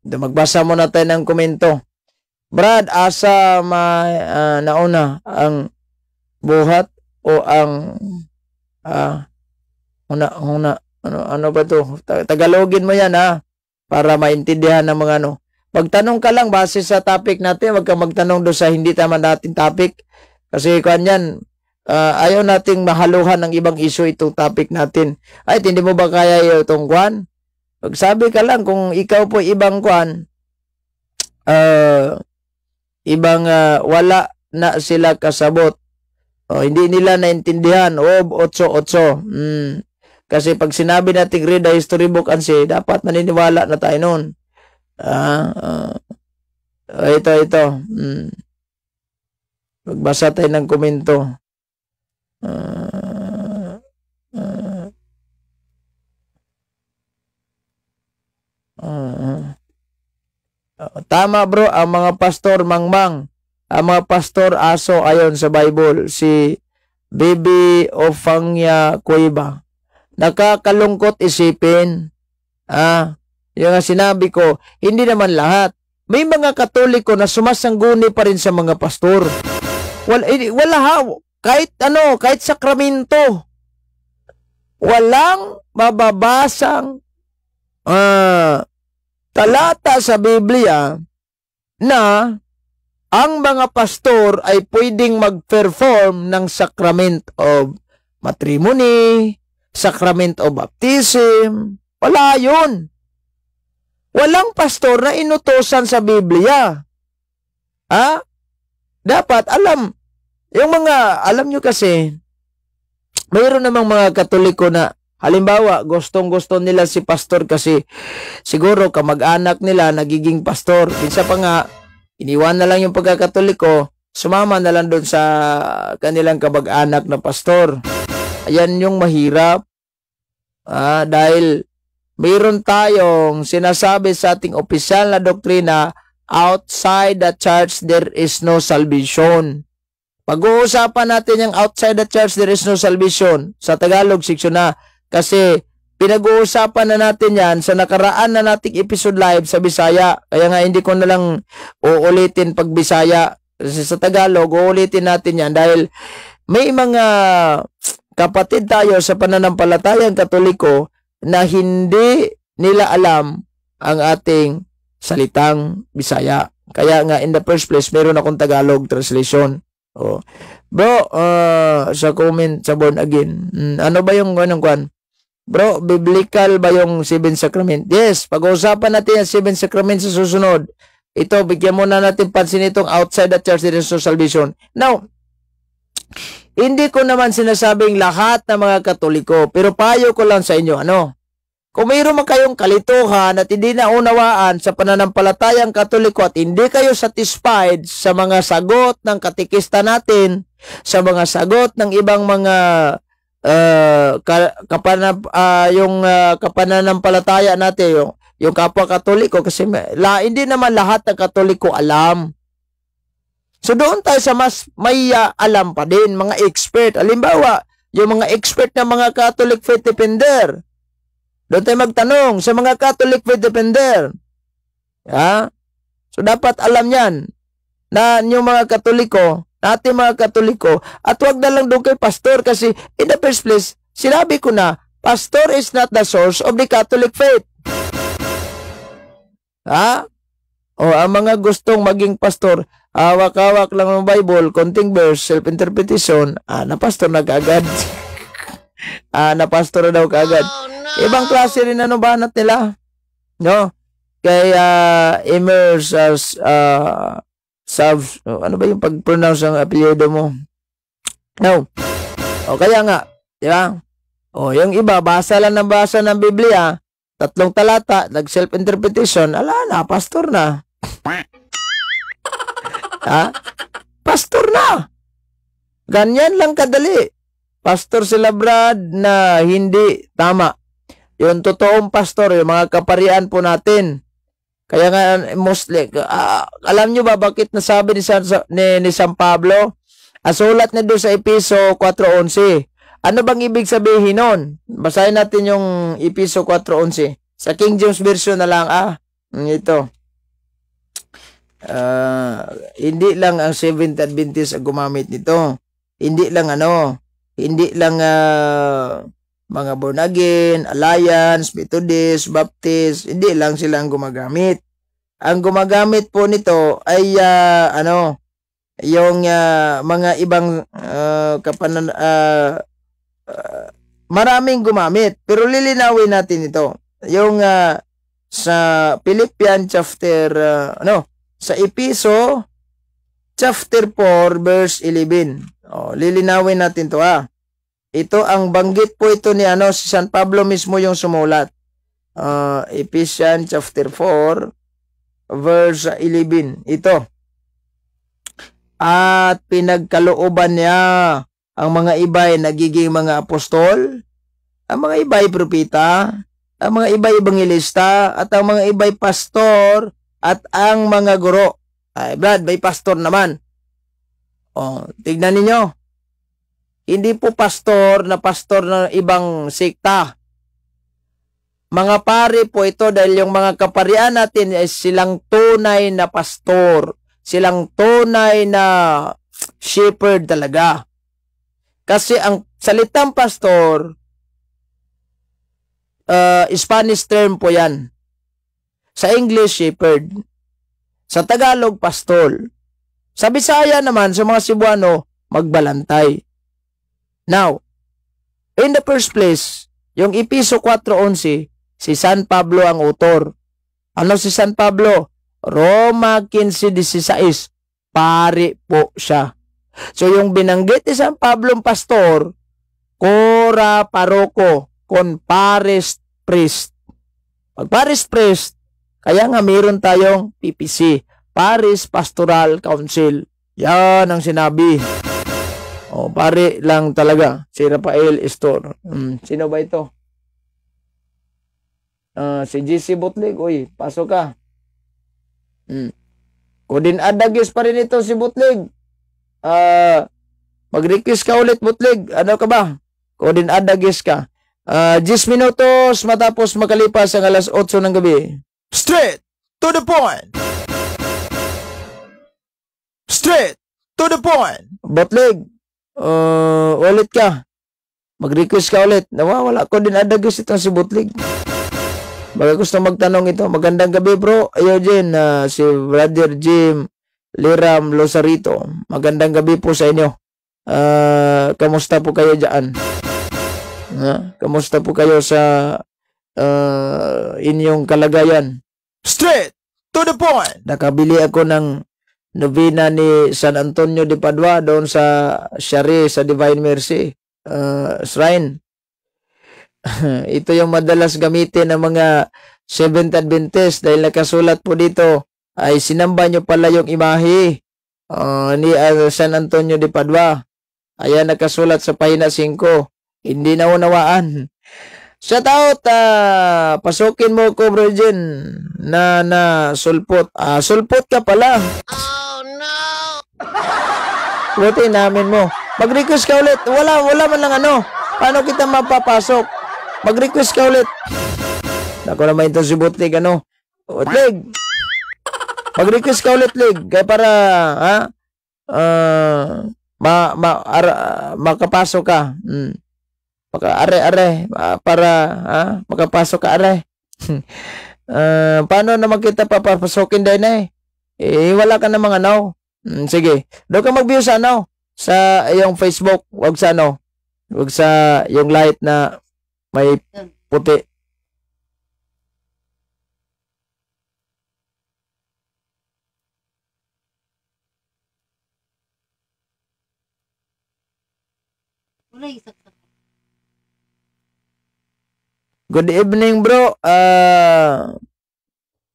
Magbasa muna tayo ng komento. Brad, asa nauna ang buhat o ang ano ba to? Tagalogin mo yan para maintindihan ng mga Magtanong ka lang base sa topic natin, wag kang magtanong doon sa hindi tama natin topic. Kasi kanyan, ayaw nating mahaluhan ng ibang issue itong topic natin. Ay, hindi mo ba kaya itong kwan? Magsabi ka lang kung ikaw po ibang kwan, wala na sila kasabot. Hindi nila naintindihan. 8-8. Kasi pag sinabi natin read the history book and say, dapat maniniwala na tayo nun. Ito. Magbasa tayo ng komento. Tama bro, ang mga pastor mangmang. Ang mga pastor aso ayon sa Bible. Si Bibi Ofangya Cueva. Nakakalungkot isipin. Yung nga sinabi ko, hindi naman lahat. May mga Katoliko na sumasangguni pa rin sa mga pastor. Wala kahit sakramento. Walang mababasang talata sa Biblia na ang mga pastor ay pwedeng mag-perform ng sacrament of matrimony, sacrament of baptism. Wala yun. Walang pastor na inutosan sa Biblia. Ha? Dapat alam. Alam nyo kasi, mayroon namang mga Katoliko na, halimbawa, gustong-gusto nila si pastor kasi siguro kamag-anak nila nagiging pastor. Minsan pa nga, iniwan na lang yung pagkakatoliko, sumama na lang doon sa kanilang kamag-anak na pastor. Ayan yung mahirap. Dahil mayroon tayong sinasabi sa ating opisyal na doktrina, outside the church there is no salvation. Pag-uusapan natin yung outside the church there is no salvation. Sa Tagalog, seksyon na. Kasi pinag-uusapan na natin yan sa nakaraan na nating episode live sa Bisaya. Kaya nga hindi ko na lang uulitin pag Bisaya. Kasi sa Tagalog, uulitin natin yan dahil may mga kapatid tayo sa pananampalatayang Katoliko na hindi nila alam ang ating salitang Bisaya. Kaya nga in the first place, meron akong Tagalog translation. Bro, sa comment sa born again, ano ba yung kwan? Bro, biblical ba yung 7 sacrament? Yes, pag-uusapan natin yung 7 sacrament sa susunod. Ito, bigyan muna natin pansin itong outside the church there is no salvation. Now, hindi ko naman sinasabing lahat ng mga Katoliko, pero payo ko lang sa inyo, kung mayroon man kayong kalituhan at hindi naunawaan sa pananampalatayang Katoliko at hindi kayo satisfied sa mga sagot ng katikista natin, sa mga sagot ng ibang mga kapananampalataya natin, yung kapwa Katoliko, kasi hindi naman lahat ng Katoliko alam. So doon tayo sa mas may alam pa din, mga expert. Halimbawa, yung mga expert na mga Catholic faith defender. Doon tayo magtanong sa mga Catholic faith defender. So dapat alam yan na yung mga Katoliko, natin mga Katoliko, at wag na lang doon kay pastor kasi in the first place, sinabi ko na, pastor is not the source of the Catholic faith. Ang mga gustong maging pastor, hawak-hawak lang ng Bible, konting verse, self-interpretation, na pastor na kaagad. Na pastor na daw kaagad. Ibang klase rin banat nila. No? Kaya immerse as ano ba yung pag-pronounce ng apelyido mo? No. Kaya nga, di ba? Yung iba, basa lang ng basa ng Biblia, 3 talata, nag-self-interpretation, na, pastor na. Pastor na. Ganyan lang kadali. Pastor sila Brad na hindi tama. Yung totoong pastor, yung mga kaparian po natin. Kaya nga, mostly, alam nyo ba bakit nasabi ni San Pablo? Sulat na doon sa Episo 4:11. Ano bang ibig sabihin nun? Basahin natin yung Episo 4:11. Sa King James Version na lang, ito. Hindi lang ang Seventh Adventist ang gumamit nito. Hindi lang mga born again, Alliance, Methodist, Baptist, hindi lang sila ang gumagamit. Ang gumagamit po nito ay yung mga ibang maraming gumamit. Pero lilinawin natin ito. Yung sa Philippians chapter sa Episo chapter 4 verse 11. Lilinawin natin to Ito ang banggit po ito ni si San Pablo mismo yung sumulat. Ephesians chapter 4 verse 11. Ito. At pinagkalooban niya ang mga iba'y nagiging mga apostol, ang mga iba'y propeta, ang mga iba'y ebangelista, at ang mga iba'y pastor, at ang mga guro. Brad, may pastor naman. Tignan ninyo. Hindi po pastor na ibang sekta. Mga pari po ito dahil yung mga kaparian natin ay silang tunay na pastor. Silang tunay na shepherd talaga. Kasi ang salitang pastor, Spanish term po yan. Sa English, shepherd. Sa Tagalog, pastor. Sa Bisaya naman, sa mga Cebuano, magbalantay. Now, in the first place, Yung Episo 4:11, si San Pablo ang autor. Ano si San Pablo? Roma 15:16. Pari po siya. So yung binanggit ni San Pablo ang pastor, cora paroko, con pares priest. Pag pares priest, kaya nga mayroon tayong PPC, Paris Pastoral Council. Yan ang sinabi. O, pare lang talaga. Si Rafael Estor. Sino ba ito? Si GC Butlig. Uy, pasok ka. Kudin adagis pa rin ito si Butlig. Mag-request ka ulit, Butlig. Ano ka ba? Kudin adagis ka. 10 minutos matapos makalipas ang alas 8 ng gabi. Straight to the point. Straight to the point. Butlig. Ulit ka. Mag-request ka ulit. Nawawala ko din adagis itong si Butlig. Baka gusto magtanong ito. Magandang gabi bro. Ayaw din si Brother Jim Liram Losarito. Magandang gabi po sa inyo. Kamusta po kayo dyan? Kamusta po kayo sa inyong kalagayan? Straight to the point. Nakabili ako ng novena ni San Antonio de Padua doon sa Shari sa Divine Mercy Shrine. Ito yung madalas gamitin ng mga Seventh Adventist dahil nakasulat po dito ay sinamba nyo pala yung imahe ni San Antonio de Padua. Ayan nakasulat sa pahina 5. Hindi na unawaan. Shout out, pasukin mo ko bro Jen na sulpot. Sulpot ka pala. Oh no! Buti namin mo. Mag-request ka ulit. Wala man lang ano. Paano kita mapapasok? Mag-request ka ulit. Ako naman ito si Butlig ano. Butlig. Mag-request ka ulit, Lig. Kaya para, makapasok ka. Para makapasok ka, paano naman kita papapasokin din wala ka namang ano. Sige, doon ka mag-view sa ano, sa yung Facebook, wag sa ano, wag sa yung light na may puti. Good evening, bro.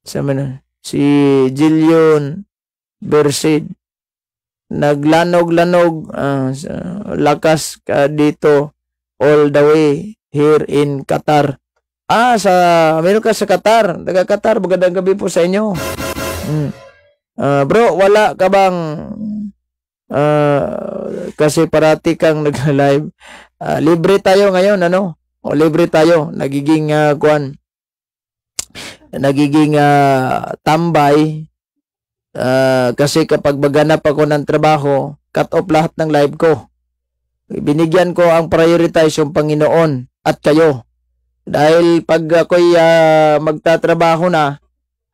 Sama na. Si Jillion Bersid. Naglanog-lanog. Lakas ka dito all the way here in Qatar. Meron ka sa Qatar. Taga-Qatar. Magandang gabi po sa inyo. Bro, wala ka bang kasi parati kang nag-live. Libre tayo ngayon, ano? Libre tayo. Nagiging tambay. Kasi kapag maganap ako ng trabaho, cut off lahat ng live ko. Binigyan ko ang prioritize yung Panginoon at kayo. Dahil pag ako'y magtatrabaho na,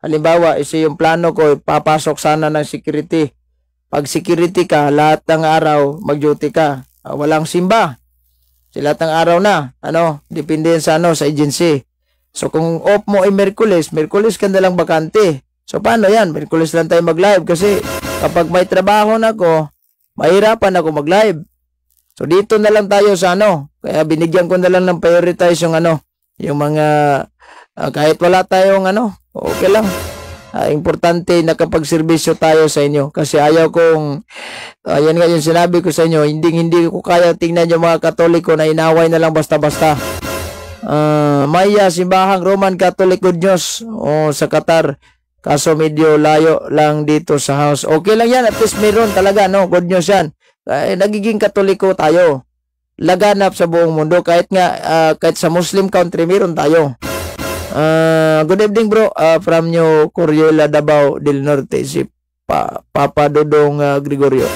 halimbawa, yung plano ko, papasok sana ng security. Pag security ka, lahat ng araw, mag-duty ka. Walang simba. Lahat ng araw na. Depende sa sa agency. So, kung off mo ay Merkulis ka na lang bakante. So, paano yan? Merkulis lang tayo mag-live kasi kapag may trabaho na ako, mahirapan ako mag-live. So, dito na lang tayo sa Kaya binigyan ko na lang ng prioritize yung yung mga, kahit wala tayong okay lang. Importante na kapag-serbisyo tayo sa inyo. Kasi ayaw kong, yan nga yung sinabi ko sa inyo, hindi ko kaya tingnan yung mga Katoliko na inaway na lang basta-basta. Maya, simbahang Roman Catholic Good News sa Qatar. Kaso medyo layo lang dito sa house. Okay lang yan, at least meron talaga, good news yan. Nagiging Katoliko tayo. Laganap sa buong mundo. Kahit sa Muslim country, meron tayo. Good evening bro, from New Coriola, Davao del Norte, si Papa Dodong Gregorio.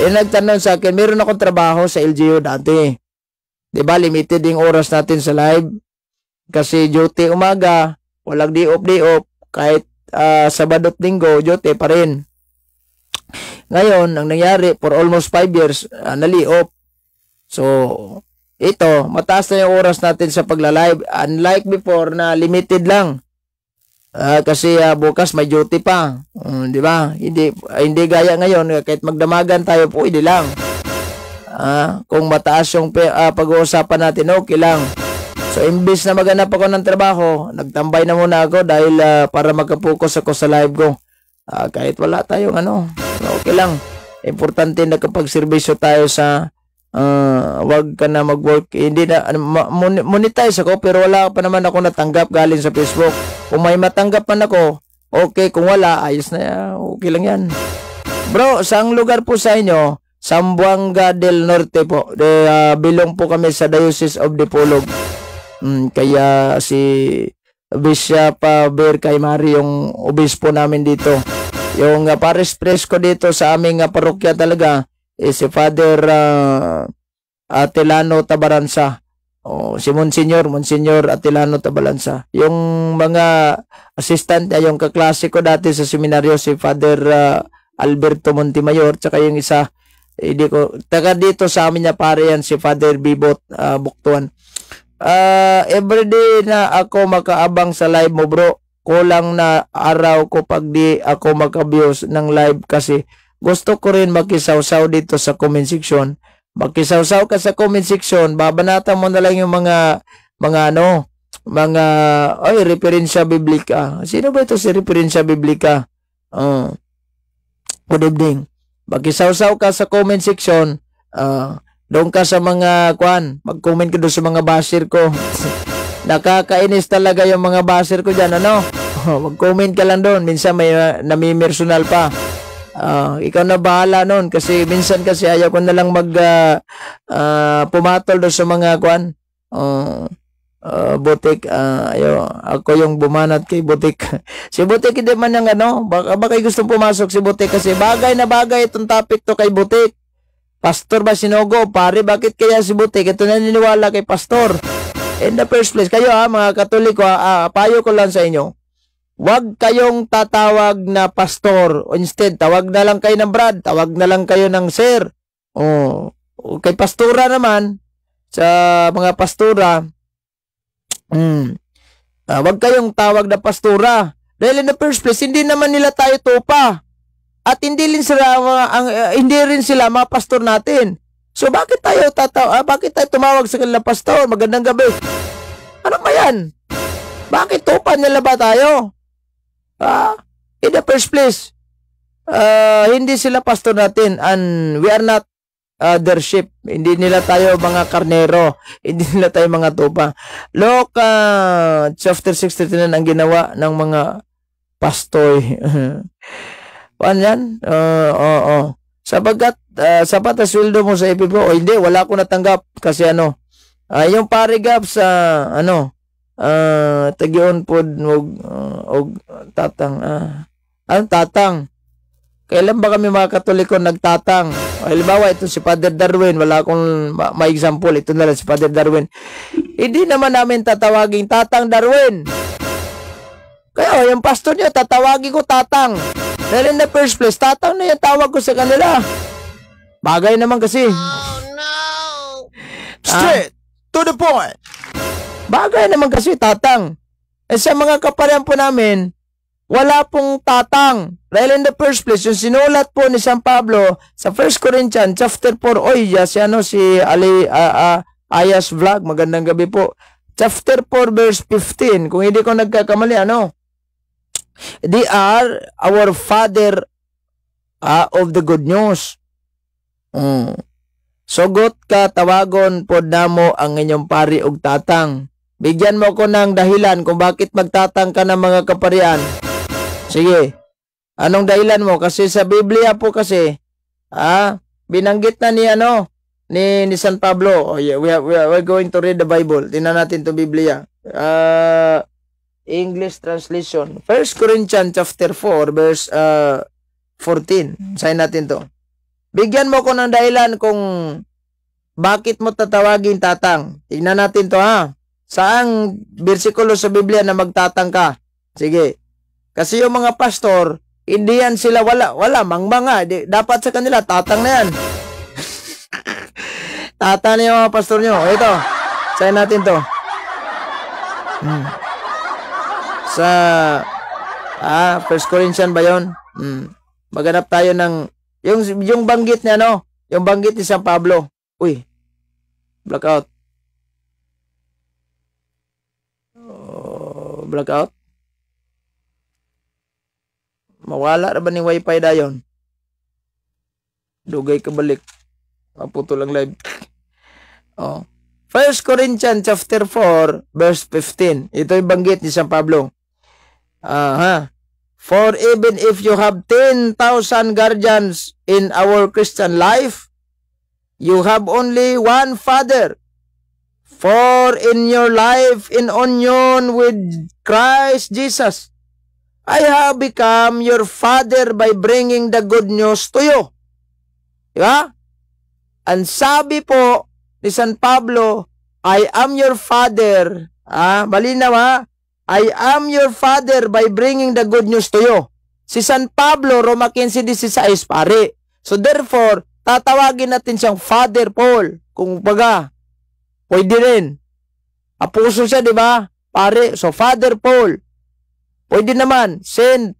Nagtanong sa akin, meron akong trabaho sa LGU dati. Diba, limited yung oras natin sa live. Kasi duty umaga, walang day off, kahit Sabado at Linggo, duty pa rin. Ngayon, ang nangyari, for almost 5 years, nali-off. So, ito, mataas na yung oras natin sa pagla-live. Unlike before na limited lang. Kasi bukas may duty pa. Di ba? Hindi gaya ngayon. Kahit magdamagan tayo, pwede lang. Kung mataas yung pag-uusapan natin, okay lang. So, imbis na maghanap ako ng trabaho, nagtambay na muna ako dahil para magka-focus ako sa live ko. Kahit wala tayong okay lang. Importante na kapag serbisyo tayo sa wag ka na mag-work. Hindi na monetize ako pero wala pa naman ako natanggap galing sa Facebook. Kung may matanggap man ako, okay. Kung wala, ayos na, okay lang yan. Bro, saang lugar po sa inyo? Zamboanga del Norte po. Bilong po kami sa Diocese of Dipolog. Kaya si Bishop Ber Caimari yung obispo namin dito. Yung paris priest ko dito sa aming parokya talaga si Father Atilano Tabaransa. Si Monsignor Atilano Tabaransa. Yung mga assistant niya, yung kaklase ko dati sa seminaryo, si Father Alberto Montemayor, tsaka yung isa, taga dito sa amin niya pare yan, si Father Bibot Buktuan. Everyday na ako makaabang sa live mo, bro. Kulang na araw ko pag di ako makabios ng live kasi gusto ko rin makisawsaw dito sa comment section. Makisawsaw ka sa comment section, babanatan mo na lang yung mga referensya biblika. Sino ba ito si referensya biblika? Good evening. Makisawsaw ka sa comment section, doon ka sa mga mag-comment ka doon sa mga basher ko. Nakakainis talaga yung mga basher ko dyan, mag-comment ka lang doon. Minsan may nami-personal pa. Ikaw na bahala nun kasi minsan kasi ayaw ko na lang pumatol doon sa mga butik. Ako yung bumanat kay butik. Si butik hindi man yung baka gusto pumasok si butik kasi bagay na bagay itong topic to kay butik. Pastor ba sinugo? Pare, bakit kaya si butik? Ito naniniwala kay pastor. In the first place, kayo mga Katoliko, payo ko lang sa inyo. Huwag kayong tatawag na pastor. Instead, tawag na lang kayo ng Brad. Tawag na lang kayo ng Sir. Kay pastora naman, sa mga pastora, huwag kayong tawag na pastora. Dahil in the first place, hindi naman nila tayo tupa. At hindi rin sila mga pastor natin. So, bakit tayo tumawag sa kanila pastor? Magandang gabi. Ano ba yan? Bakit tupa nila ba tayo? In the first place, hindi sila pastor natin and we are not their sheep. Hindi nila tayo mga karnero. Hindi nila tayo mga tupa. Luke chapter 6:39 ang ginawa ng mga pastor. Yan? Sapagkat sapat na sweldo mo sa FB mo, hindi, wala ko natanggap kasi yung parigap sa tagyon po og tatang tatang. Kailan ba kami mga Katoliko nagtatang? Halimbawa ito si Father Darwin, wala akong ma-example, ito na lang si Father Darwin. Hindi naman namin tatawagin Tatang Darwin. Kaya yung pastor niya tatawagin ko Tatang. Dahil in the first place, Tatang na yung tawag ko sa kanila. Bagay naman kasi. Oh no! Straight to the point. Bagay naman kasi Tatang. Sa mga kaparian po namin, wala pong Tatang. Dahil in the first place, yung sinulat po ni San Pablo sa 1 Corinthians chapter 4, si Ayas Vlog, magandang gabi po. Chapter 4 verse 15, kung hindi ko nagkakamali, they are our father of the good news. Sugot ka, tawagon pod namo ang inyong pari og tatang. Bigyan mo ko ng dahilan kung bakit magtatang ka ng mga kaparian. Sige. Anong dahilan mo? Kasi sa Biblia po kasi, binanggit na ni San Pablo. We're going to read the Bible. Tingnan natin to Biblia. English translation. 1 Corinthians chapter 4 verse 14. Sayin natin to. Bigyan mo ko ng dahilan kung bakit mo tatawagin tatang. Tingnan natin to Saang bersikulo sa Biblia na magtatang ka? Sige. Kasi yung mga pastor, hindi yan sila wala mangmanga. Dapat sa kanila tatang na yan. tata na yung mga pastor nyo. Ito, sayin natin to. Sa, 1 Corinthians ba yun? Maghanap tayo ng, yung banggit niya, no? Yung banggit ni San Pablo. Uy, blackout. Blackout. Mawala na ba ni wifi dayon? Dugay ka balik. Maputo lang live. 1 Corinthians chapter 4 verse 15. Ito yung banggit ni San Pablo. For even if you have 10,000 guardians in our Christian life, you have only one Father. For in your life in union with Christ Jesus, I have become your father by bringing the good news to you. Diba? Ang sabi po ni San Pablo, I am your father. Malinaw ha? I am your father by bringing the good news to you. Si San Pablo, Roma 15:16, pare. So therefore, tatawagin natin siyang Father Paul. Kung baga, pwede rin. Apostle siya, di ba? Pare, so Father Paul. Pwede naman, Saint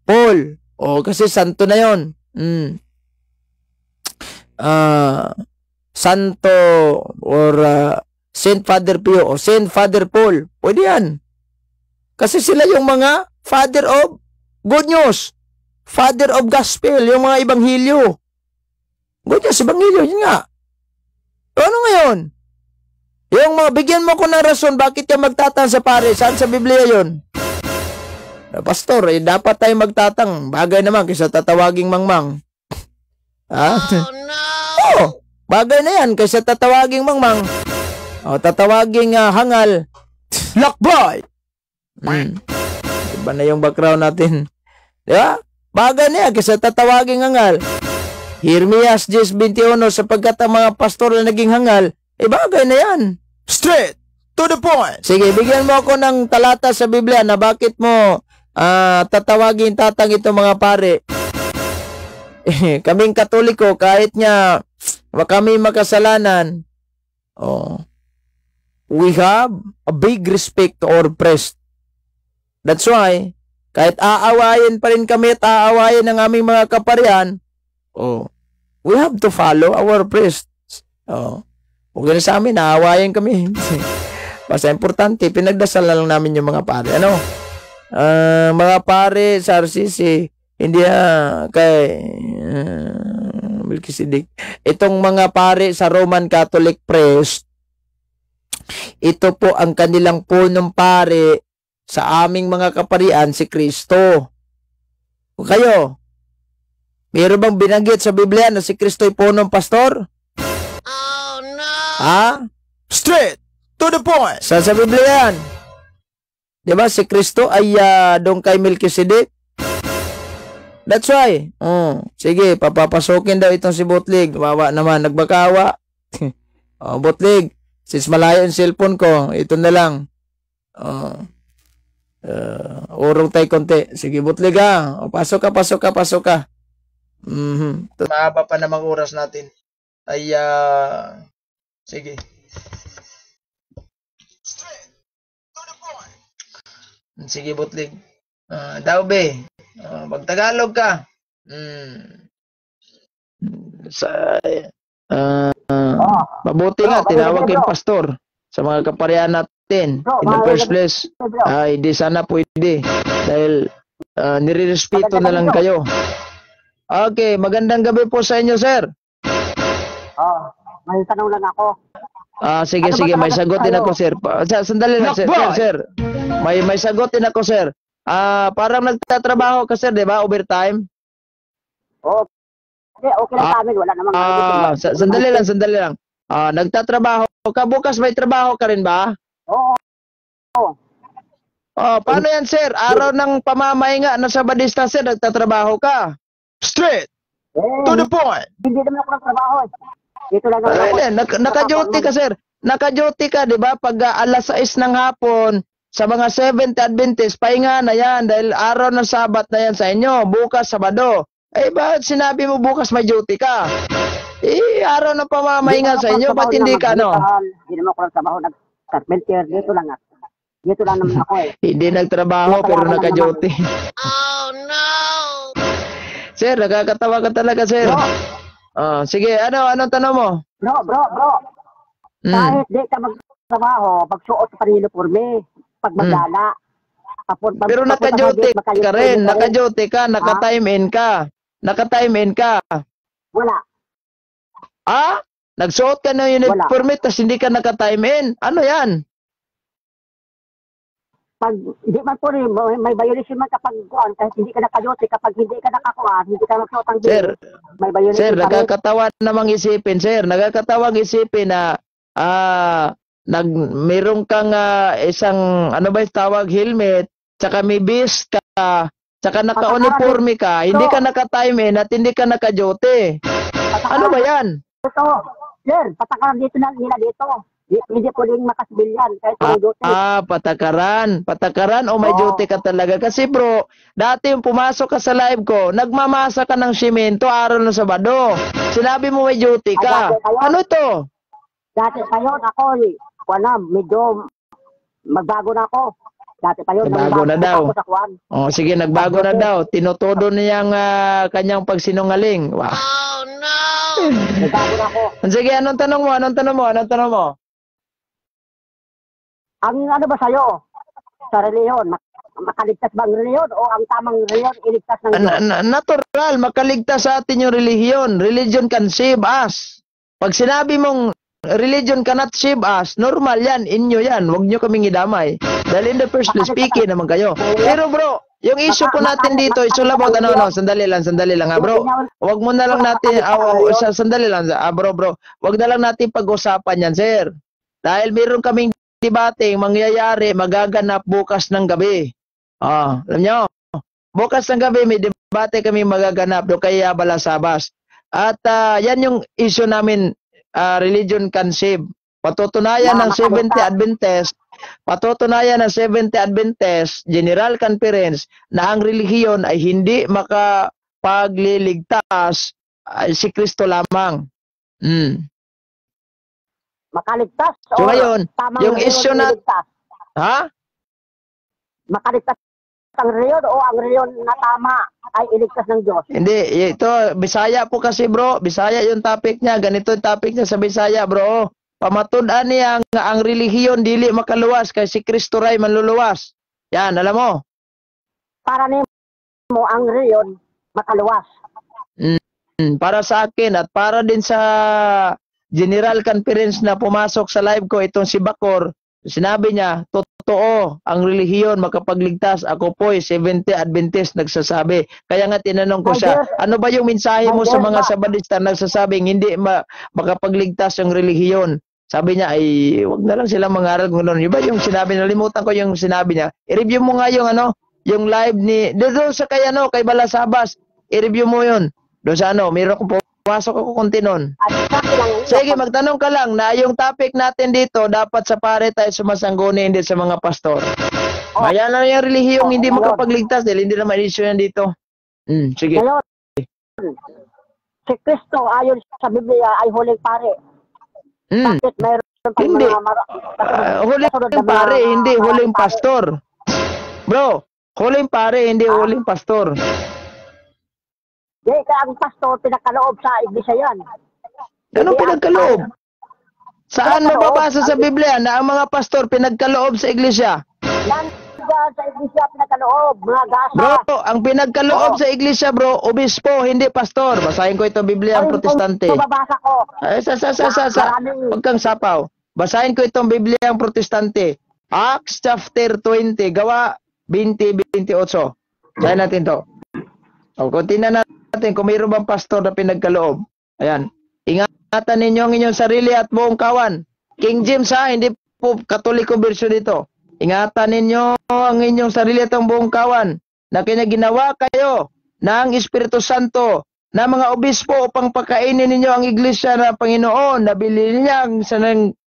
Paul. Kasi santo na yon. Santo or Saint Father Pio o Saint Father Paul. Pwede yan. Kasi sila yung mga Father of Good News. Father of Gospel, yung mga Ebanghelyo. Good News, Ebanghelyo, yun nga. Ano ngayon? Yung mga, bigyan mo ko ng rason, bakit ka magtatang sa pare? Saan sa Biblia yun? Pastor, dapat tayo magtatang. Bagay naman, kaysa tatawaging mangmang. Oh, no! Bagay na yan, kaysa tatawaging mangmang. Tatawaging hangal. Lakbay! Iba na yung background natin. Diba? Bagay na yan, kaysa tatawaging hangal. Jeremias 10:21, sapagkat ang mga pastor na naging hangal, bagay na yan. Straight to the point. Sige, bigyan mo ako ng talata sa Biblia na bakit mo tatawagin tatang itong mga pare. Kaming Katoliko, kahit nga kami makasalanan, we have a big respect to our priest. That's why, kahit aawayin pa rin kami at aawayin ng aming mga kaparian, we have to follow our priest. Huwag na sa amin, naawayan kami. Basta importante, pinagdasal na lang namin yung mga pare. Mga pare sa RCC, hindi kay Melchizedek. Itong mga pare sa Roman Catholic priest, ito po ang kanilang punong pare sa aming mga kaparian, si Kristo. Kayo, mayroon bang binanggit sa Biblia na si Kristo ay punong pastor? Straight to the point. Sa Biblia yan. Diba si Kristo ay doon kay Melchizedek? That's why. Sige, papapasukin daw itong si Butlig. Wawa naman, nagbakawa. Butlig, since malayo yung cellphone ko, ito na lang. Urong tayo konti. Sige, Butlig pasok ka. Mahaba pa namang oras natin. Sige. Sige, Butlig. Daw be. Magtagalog ka. Mabuti nga, tinawag kayong pastor sa mga kaparian natin. In the first place, hindi sana pwede. Dahil nire-respeto na lang kayo. Okay, magandang gabi po sa inyo, sir. May tanong lang ako. Sige, may sagutin ako, sir. Sandali lang, sir. May sagutin ako, sir. Parang nagtatrabaho ka, sir, di ba? Overtime? Okay lang sa amin. Wala namang sandali lang. Nagtatrabaho ka. Bukas may trabaho ka rin ba? Oo. Paano yan, sir? Araw ng pamamahinga na Sabadista, sir, nagtatrabaho ka. Straight to the point. Hindi naman ako nagtrabaho. Dito lang ako. Naka-duty ka, sir. Naka-duty ka, di ba? Pag alas 6 ng hapon, sa mga Seventh Adventist, pahinga na yan dahil araw ng Sabat na yan sa inyo. Bukas, Sabado. Bakit sinabi mo bukas may duty ka? araw ng pamamahinga sa inyo, ba't hindi ka, ano? Hindi naman ako nagtrabaho, nag-carpenter, dito lang at. Dito lang naman ako eh. Hindi nagtrabaho, pero naka-duty. Oh no! Sir, nakakatawa ka talaga, sir. Sige, anong tanong mo? Bro. Kahit di ka magtrabaho, pagsuot sa uniforme, pag magala. Pero naka-duty ka rin, naka-duty ka, naka-time in ka. Naka-time in ka. Wala. Nagsuot ka ng uniforme, tapos hindi ka naka-time in. Ano yan? Pag hindi man po rin, may violation man kapag kuan, kahit hindi ka naka-duty, kapag hindi ka nakakuan, hindi ka magsuot ang Sir, may violation. Sir, nakakatawa namang isipin, sir. Nakakatawang isipin na mayroon kang isang, ano ba yung tawag, helmet, tsaka may vest ka, tsaka naka-uniforme ka, hindi ka naka-time in at hindi ka naka-duty. Ano ba yan? Ito, sir, patakaran dito na nila dito. Hindi po rin makasibilyan kahit may duty. Patakaran o may duty ka talaga. Kasi bro, dati yung pumasok ka sa live ko, nagmamasa ka ng simento araw ng Sabado. Sinabi mo may duty ka. Ano ito? Dati pa yun, ako, medyo magbago na ako. Dati pa yun, nagbago na daw. Sige, nagbago na daw. Tinutodo niyang kanyang pagsinungaling. Wow. Oh no! Nagbago na ako. Sige, anong tanong mo? Ang ano ba sa'yo? Sa reliyon, makaligtas ba ang reliyon o ang tamang reliyon iligtas ng Diyos? Natural, makaligtas sa atin yung relihiyon. Religion can save us. Pag sinabi mong religion cannot save us, normal yan, inyo yan. Huwag nyo kaming idamay. Dahil in the first place, speaking naman kayo. Pero bro, yung issue po natin dito, it's all about, sandali lang bro. Huwag mo na lang natin, sandali lang, bro. Huwag na lang natin pag-usapan yan, sir. Dahil meron kaming debate mangyayari, magaganap bukas ng gabi. Alam nyo, bukas ng gabi may debate kami magaganap do kaya Balasabas. At yan yung issue namin, religion can save. Patutunayan ng 70 Adventist General Conference na ang relihiyon ay hindi makapagliligtas, si Kristo lamang. Makaligtas? So ngayon, yung issue na... Makaligtas ang reliyon o ang reliyon na tama ay iligtas ng Diyos? Hindi, ito, Bisaya po kasi bro. Bisaya yung topic niya. Ganito yung topic niya sa Bisaya bro. Pamatud-an niya ang relihiyon dili makaluwas kay si Kristo ray manluluwas. Yan, alam mo? Para mo ang reliyon makaluwas. Para sa akin at para din sa General Conference na pumasok sa live ko, itong si Bacor, sinabi niya, totoo, ang relihiyon makapagligtas. Ako po'y 70 Adventist nagsasabi. Kaya nga tinanong ko siya, ano ba yung mensahe mo sa mga Sabadista nagsasabing hindi makapagligtas yung relihiyon? Sabi niya, ay, wag na lang silang mangaral kung ano. Iba yung sinabi, nalimutan ko yung sinabi niya. I-review mo nga yung yung live ni, doon sa kay Balasabas, i-review mo yun. Doon sa meron kong pumasok ako konti nun. Sige, magtanong ka lang na yung topic natin dito, dapat sa pare tayo sumasangguni, hindi sa mga pastor. Kaya lang yung relihiyong hindi makapagligtas dahil hindi naman issue yan dito. Sige. Ngayon, si Kristo ayon sa Biblia ay huling pare. Bakit mayroon hindi. Huling pare, hindi huling pastor. Bro, huling pare, hindi huling pastor. Kaya ang pastor, pinagkaloob sa iglesia yan. Anong pinagkaloob? Saan mababasa sa Biblia na ang mga pastor pinagkaloob sa iglesia? Yan sa iglesia pinagkaloob, mga gasa. Bro, ang pinagkaloob sa iglesia bro, obispo, hindi pastor. Basahin ko ito Biblia ang Protestante. Babasa ko. Huwag kang sapaw. Basahin ko itong Biblia ang Protestante. Acts chapter 20, gawa 20-28. Basahin natin to. Kuntina natin kung mayroon bang pastor na pinagkaloob. Ayan. Ingatan ninyo ang inyong sarili at buong kawan. King James hindi po Katoliko version dito. Ingatan ninyo ang inyong sarili at ang buong kawan na kinaginawa kayo ng Espiritu Santo na mga obispo upang pakainin ninyo ang iglesia na Panginoon na bilhin niya sa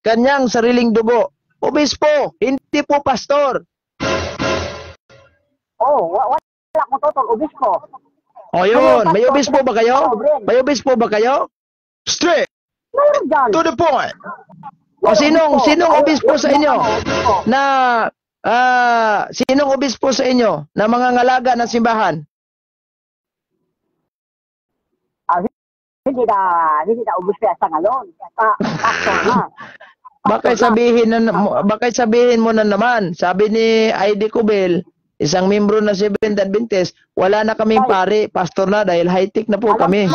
kanyang sariling dugo. Obispo, hindi po pastor. Wala akong totoo, obispo. Yun. May obispo ba kayo? May obispo ba kayo? Straight Mayroon dyan. to the point. O sinong obispo sa inyo na sinong obispo sa inyo na mga ngalaga ng simbahan? Hindi na ubus sa ngayon. Pastor na. Bakit sabihin mo na naman, sabi ni ID Cubel, isang membro ng Seventh Adventist, wala na kaming pare, pastor na dahil high-tech na po kami.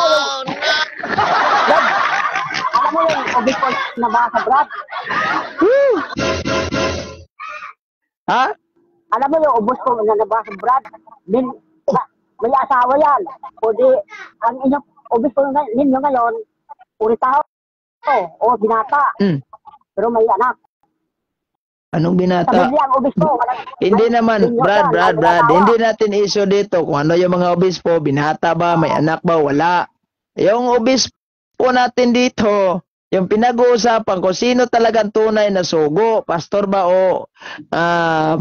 Alam mo yung obispo na ba sa Brad? Ha? Alam mo yung obispo na nabasa Brad? May asawa yan. O di, ang inyong obispo ninyo ngayon, uritaho o binata. Pero may anak. Anong binata? Sabi niya ang obispo. Hindi naman, Brad, hindi natin issue dito kung ano yung mga obispo, binata ba, may anak ba, wala. Yung obispo natin dito, yung pinag-uusapan kung sino talagang tunay na sugo, pastor ba o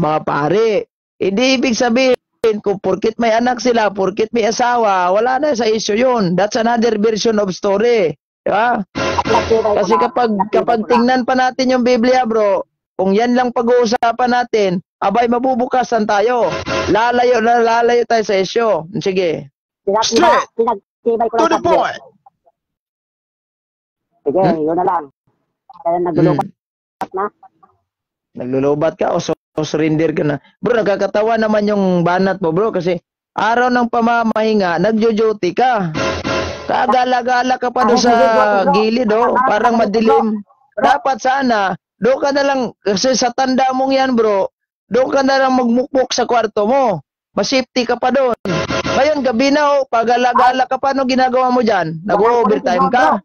mga pare. Hindi ibig sabihin kung porkit may anak sila, porkit may asawa, wala na sa issue yun. That's another version of story. Diba? Kasi kapag tingnan pa natin yung Biblia, bro, kung yan lang pag-uusapan natin, abay mabubukasan tayo. Lalayo tayo sa issue. Sige. Pinagtibay ko lang sa sige, yun na lang. Kaya naglulubat na. Naglulubat ka o surrender ka na. Bro, nakakatawa naman yung banat mo, bro, kasi araw ng pamamahinga, nagjo-duty ka. Kagala-gala ka pa doon sa gilid, oh, parang madilim. Dapat sana, doon ka na lang, kasi sa tanda mong yan, bro, doon ka na lang magmukmuk sa kwarto mo. Masafety ka pa doon. Ngayon, gabi na, oh, pagala-gala ka pa, anong ginagawa mo dyan? Nag-overtime ka?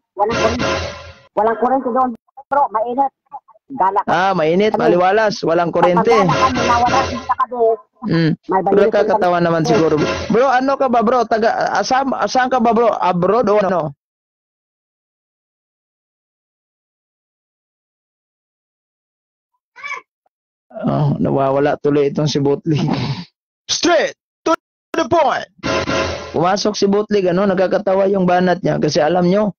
Walang kurente doon, bro. Mainit. Gala ka. Mainit, maliwalas. Walang kurente. Pero kakatawa naman siguro. Bro, ano ka ba, bro? Saan ka ba, bro? Abroad o ano? Nawawala tuloy itong si Butlig. Straight to the point. Pumasok si Butlig, nagkakatawa yung banat niya kasi alam nyo,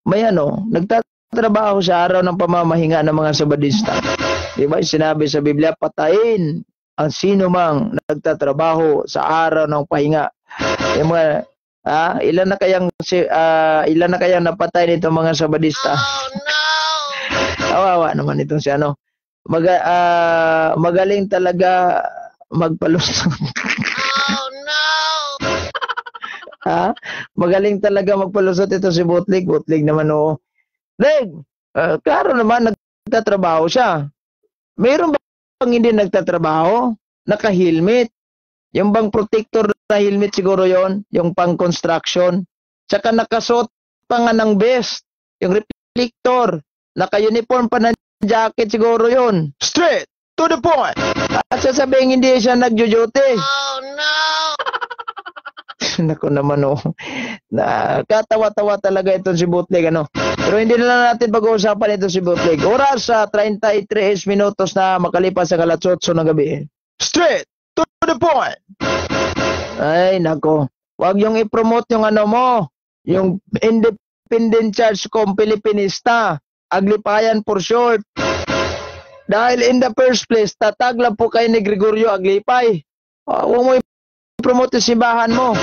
may nagtatrabaho sa araw ng pamamahinga ng mga Sabadista. Diba? Sinabi sa Biblia, patayin ang sino mang nagtatrabaho sa araw ng pahinga. Yung mga, ilan na kayang napatay nito mga Sabadista? Oh, no! Kawawa naman itong si magaling talaga magpalusot. Oh, no! Magaling talaga magpalusot ito si Butlig. Butlig naman, oo. Leg, klaro naman, nagtatrabaho siya. Mayroon bang hindi nagtatrabaho? Naka-helmet. Yung bang protector na helmet siguro yon, yung pang-construction. Tsaka nakasuot pa nga ng vest, yung reflector. Naka-uniform pa ng jacket siguro yon. Straight to the point. At sasabihin hindi siya nagjo-duty. Oh, no! Nako naman, Nakatawa-tawa talaga itong si Butlig, Pero hindi na lang natin pag-uusapan ito si Butlig. Oras sa 33 minutos na makalipas sa kalatsoso ng gabi. Straight to the point. Ay, nako. Huwag yung i-promote yung yung Independent Church kong Pilipinista. Aglipayan for short. Dahil in the first place, tatag lang po kayo ni Gregorio Aglipay. Huwag mo i-promote yung simbahan mo.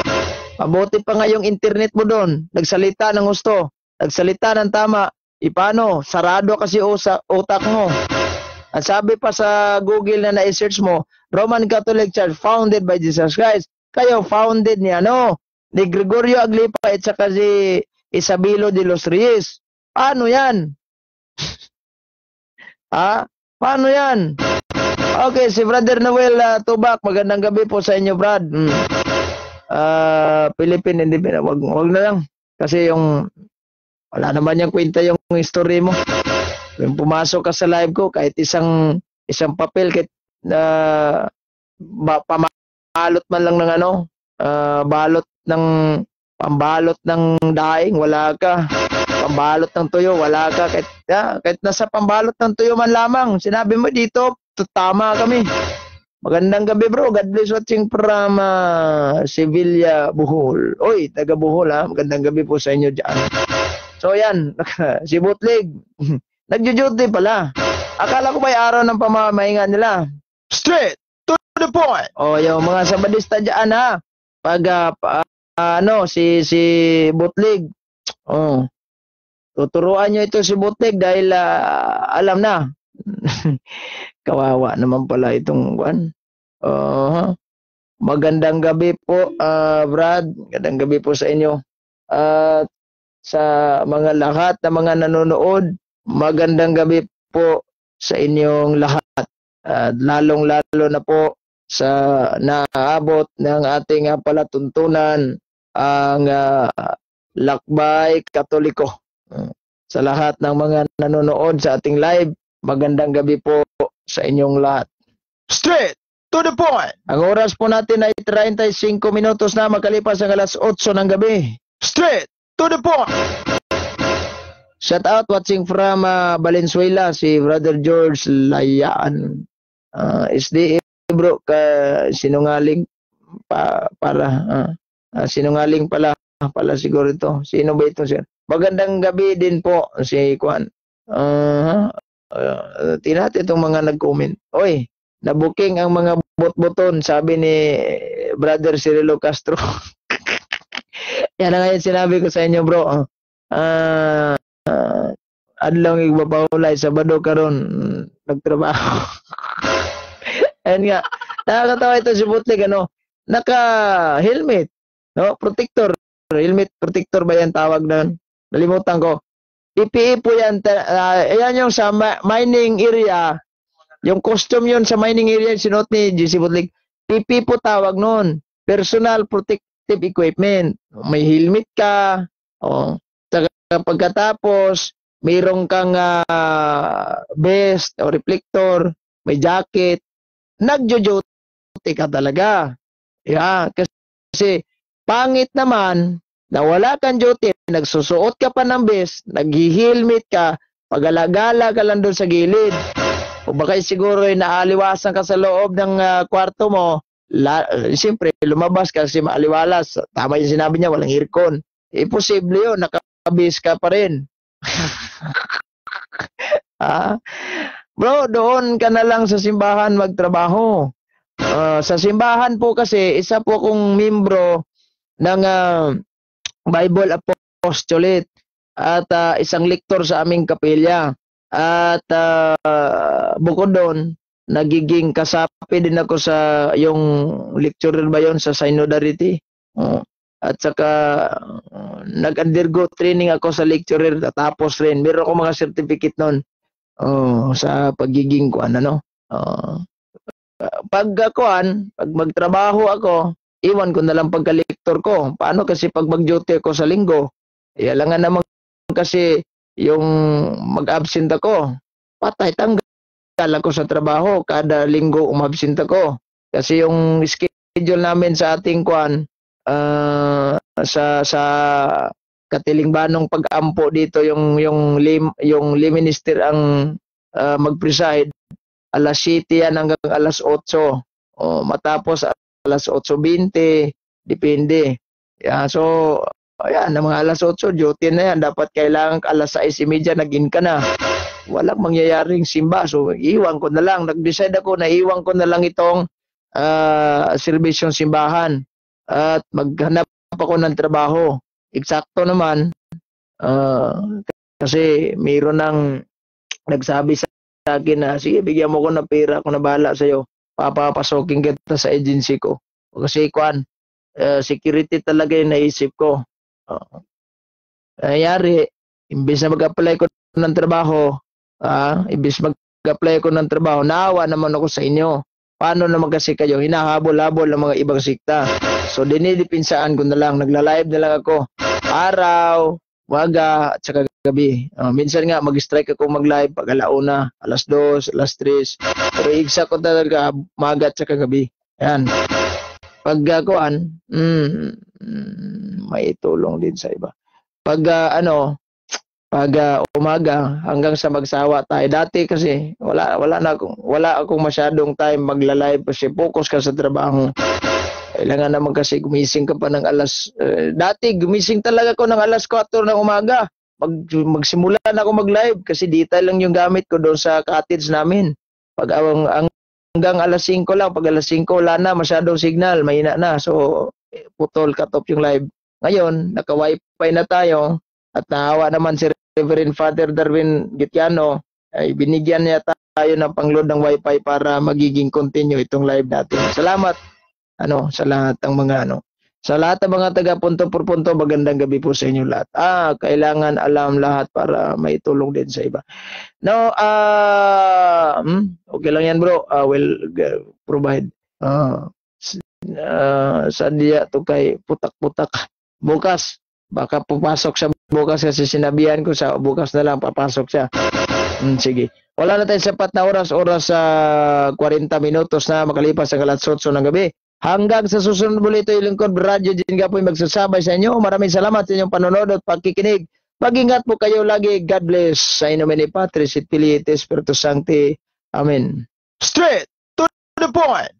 Mabuti pa nga yung internet mo doon. Nagsalita ng gusto. Nagsalita ng tama. Paano? Sarado kasi utak mo. At sabi pa sa Google na na-search mo, Roman Catholic Church founded by Jesus Christ. Kayo founded ni ni Gregorio Aglipay at saka si Isabelo de los Reyes. Paano yan? Paano yan? Okay, si Brother Noel Tubak, magandang gabi po sa inyo, Brad. Philippine Independent, wag na lang. Kasi wala naman yung kwenta yung history mo. Yung pumasok ka sa live ko, kahit isang papel, kahit pamalot man lang ng pambalot ng daing, wala ka. Pambalot ng tuyo, wala ka. Kahit nasa pambalot ng tuyo man lamang, sinabi mo dito, tama kami. Magandang gabi bro. God bless watching from Sevilla, Bohol. Oy, taga Bohol ha. Magandang gabi po sa inyo dyan. So yan, si Bootleg. Nagjo-duty pala. Akala ko ba'y araw ng pamamahinga nila. Straight to the point. O yung mga sabadista dyan ha. Pag si Bootleg. Oh. Tuturuan nyo ito si Bootleg dahil alam na. Kawawa naman pala itong one. Magandang gabi po, Brad. Magandang gabi po sa inyo. At sa mga lahat na mga nanonood, magandang gabi po sa inyong lahat. Lalong-lalo na po sa naabot ng ating palatuntunan ang Lakbay Katoliko. Sa lahat ng mga nanonood sa ating live, magandang gabi po sa inyong lahat. Straight to the point. Ang oras po natin ay 35 minutos na makalipas ang alas 8 ng gabi. Straight to the point. Shout out watching from Valenzuela, si Brother George Layaan. SDA bro, sinungaling sinungaling pala siguro ito. Sino ba ito sir? Magandang gabi din po si Kwan. Tinati itong mga nag-comment. Oy, nabuking ang mga bot-boton, sabi ni Brother Cirilo Castro. Yan na ngayon sinabi ko sa inyo bro. Adlong igbapaulay, Sabado karon nagtrabaho. Ayan nga. Nakakatawa ito si Bootleg, naka-helmet. No? Protector. Helmet protector ba yan tawag na? Nalimutan ko. PPE po yan. Ayan yung sa mining area. Yung costume yun sa mining area, sinuot ni GC Bootleg. PPE po tawag nun. Personal Protective Equipment. May helmet ka. Pagkatapos, mayroong kang vest o reflector. May jacket. Nagjo-duty ka talaga. Yeah, kasi pangit naman na wala kang duty, nagsusuot ka pa ng vest, nag-helmet ka, pag-alagala ka lang doon sa gilid. O baka siguro ay naaliwasan ka sa loob ng kwarto mo, siyempre lumabas ka kasi maaliwalas. Tama yung sinabi niya, walang aircon. Posible yun, nakabis ka pa rin. Bro, doon ka na lang sa simbahan magtrabaho. Sa simbahan po kasi, isa po akong membro ng Bible Apostolate at isang lektor sa aming kapilya. At bukod doon, nagiging kasapi din ako sa yung lecturer ba yun sa Synodality. At saka nag-undergo training ako sa lecturer, tapos rin. Meron ako mga certificate noon. Sa pagiging pag magtrabaho ako, iwan ko na lang pagka-lektor ko. Paano kasi pag mag-duty ako sa linggo, alangan naman kasi yung mag-absent ako, patay, tanggal ako sa trabaho, kada linggo umabsent ako. Kasi yung schedule namin sa ating sa katilingbanong pag-ampo dito, yung minister ang mag-preside, alas 7 yan hanggang alas 8. Matapos alas 8:20, depende. So, ayan, ng mga alas 8, duty na yan. Dapat kailangan alas 6:30, nag-in ka na. Walang mangyayaring simba. So, iwan ko na lang. Nag-decide ako na iwan ko na lang itong serbisyong simbahan. At maghanap ako ng trabaho. Eksakto naman. Kasi mayroon ng nagsabi sa akin na, sige, bigyan mo ko ng pera, ako na bahala sa'yo. Papapasokin kita sa agency ko. Kasi security talaga yung naisip ko. Nangyari, imbis na mag-apply ko ng trabaho, naawa naman ako sa inyo. Paano naman kasi kayo, hinahabol-habol ng mga ibang sikta. So, dinidipinsaan ko na lang, nagla-live na lang ako. Araw, waga, at saka gabi. Minsan nga, mag-strike ako mag-live pag alauna, alas 2, alas 3. Pero igsa ko talaga, maga at saka gabi. Yan. Pagkuan, may tulong din sa iba. Pag pag umaga hanggang sa magsawa tayo. Dati kasi wala akong masyadong time magla-live kasi focus ka sa trabaho. Kailangan naman kasi gumising ka pa ng dati gumising talaga ako ng alas 4 ng umaga. Magsimula na ako mag-live kasi detail lang yung gamit ko doon sa cottage namin. Hanggang alas 5 lang, pag alas 5 wala na masyadong signal, mahina na. So putol, cut off yung live. Ngayon, naka-wifi na tayo at naawa naman si Reverend Father Darwin Gitiano, ay binigyan niya tayo ng pangload ng wifi para magiging continue itong live natin. Salamat sa lahat ng mga sa lahat ng mga taga punto por punto, magandang gabi po sa inyo lahat. Kailangan alam lahat para maitulong din sa iba. No, okay lang yan bro. We'll provide. Sadya to kay putak-putak. Bukas, baka pupasok siya bukas kasi sinabihan ko sa bukas na lang papasok siya. Sige. Wala na tayong sapat na oras sa 40 minutos na makalipas ang alas 8 ng gabi. Hanggang sa susunod muli ito yung lingkod radyo din ka po magsasabay sa inyo. Maraming salamat sa inyong panonood at pagkikinig. Mag-ingat po kayo lagi. God bless. Sa nomine Patris et Filii et Spiritus Sancti. Amen. Straight to the point.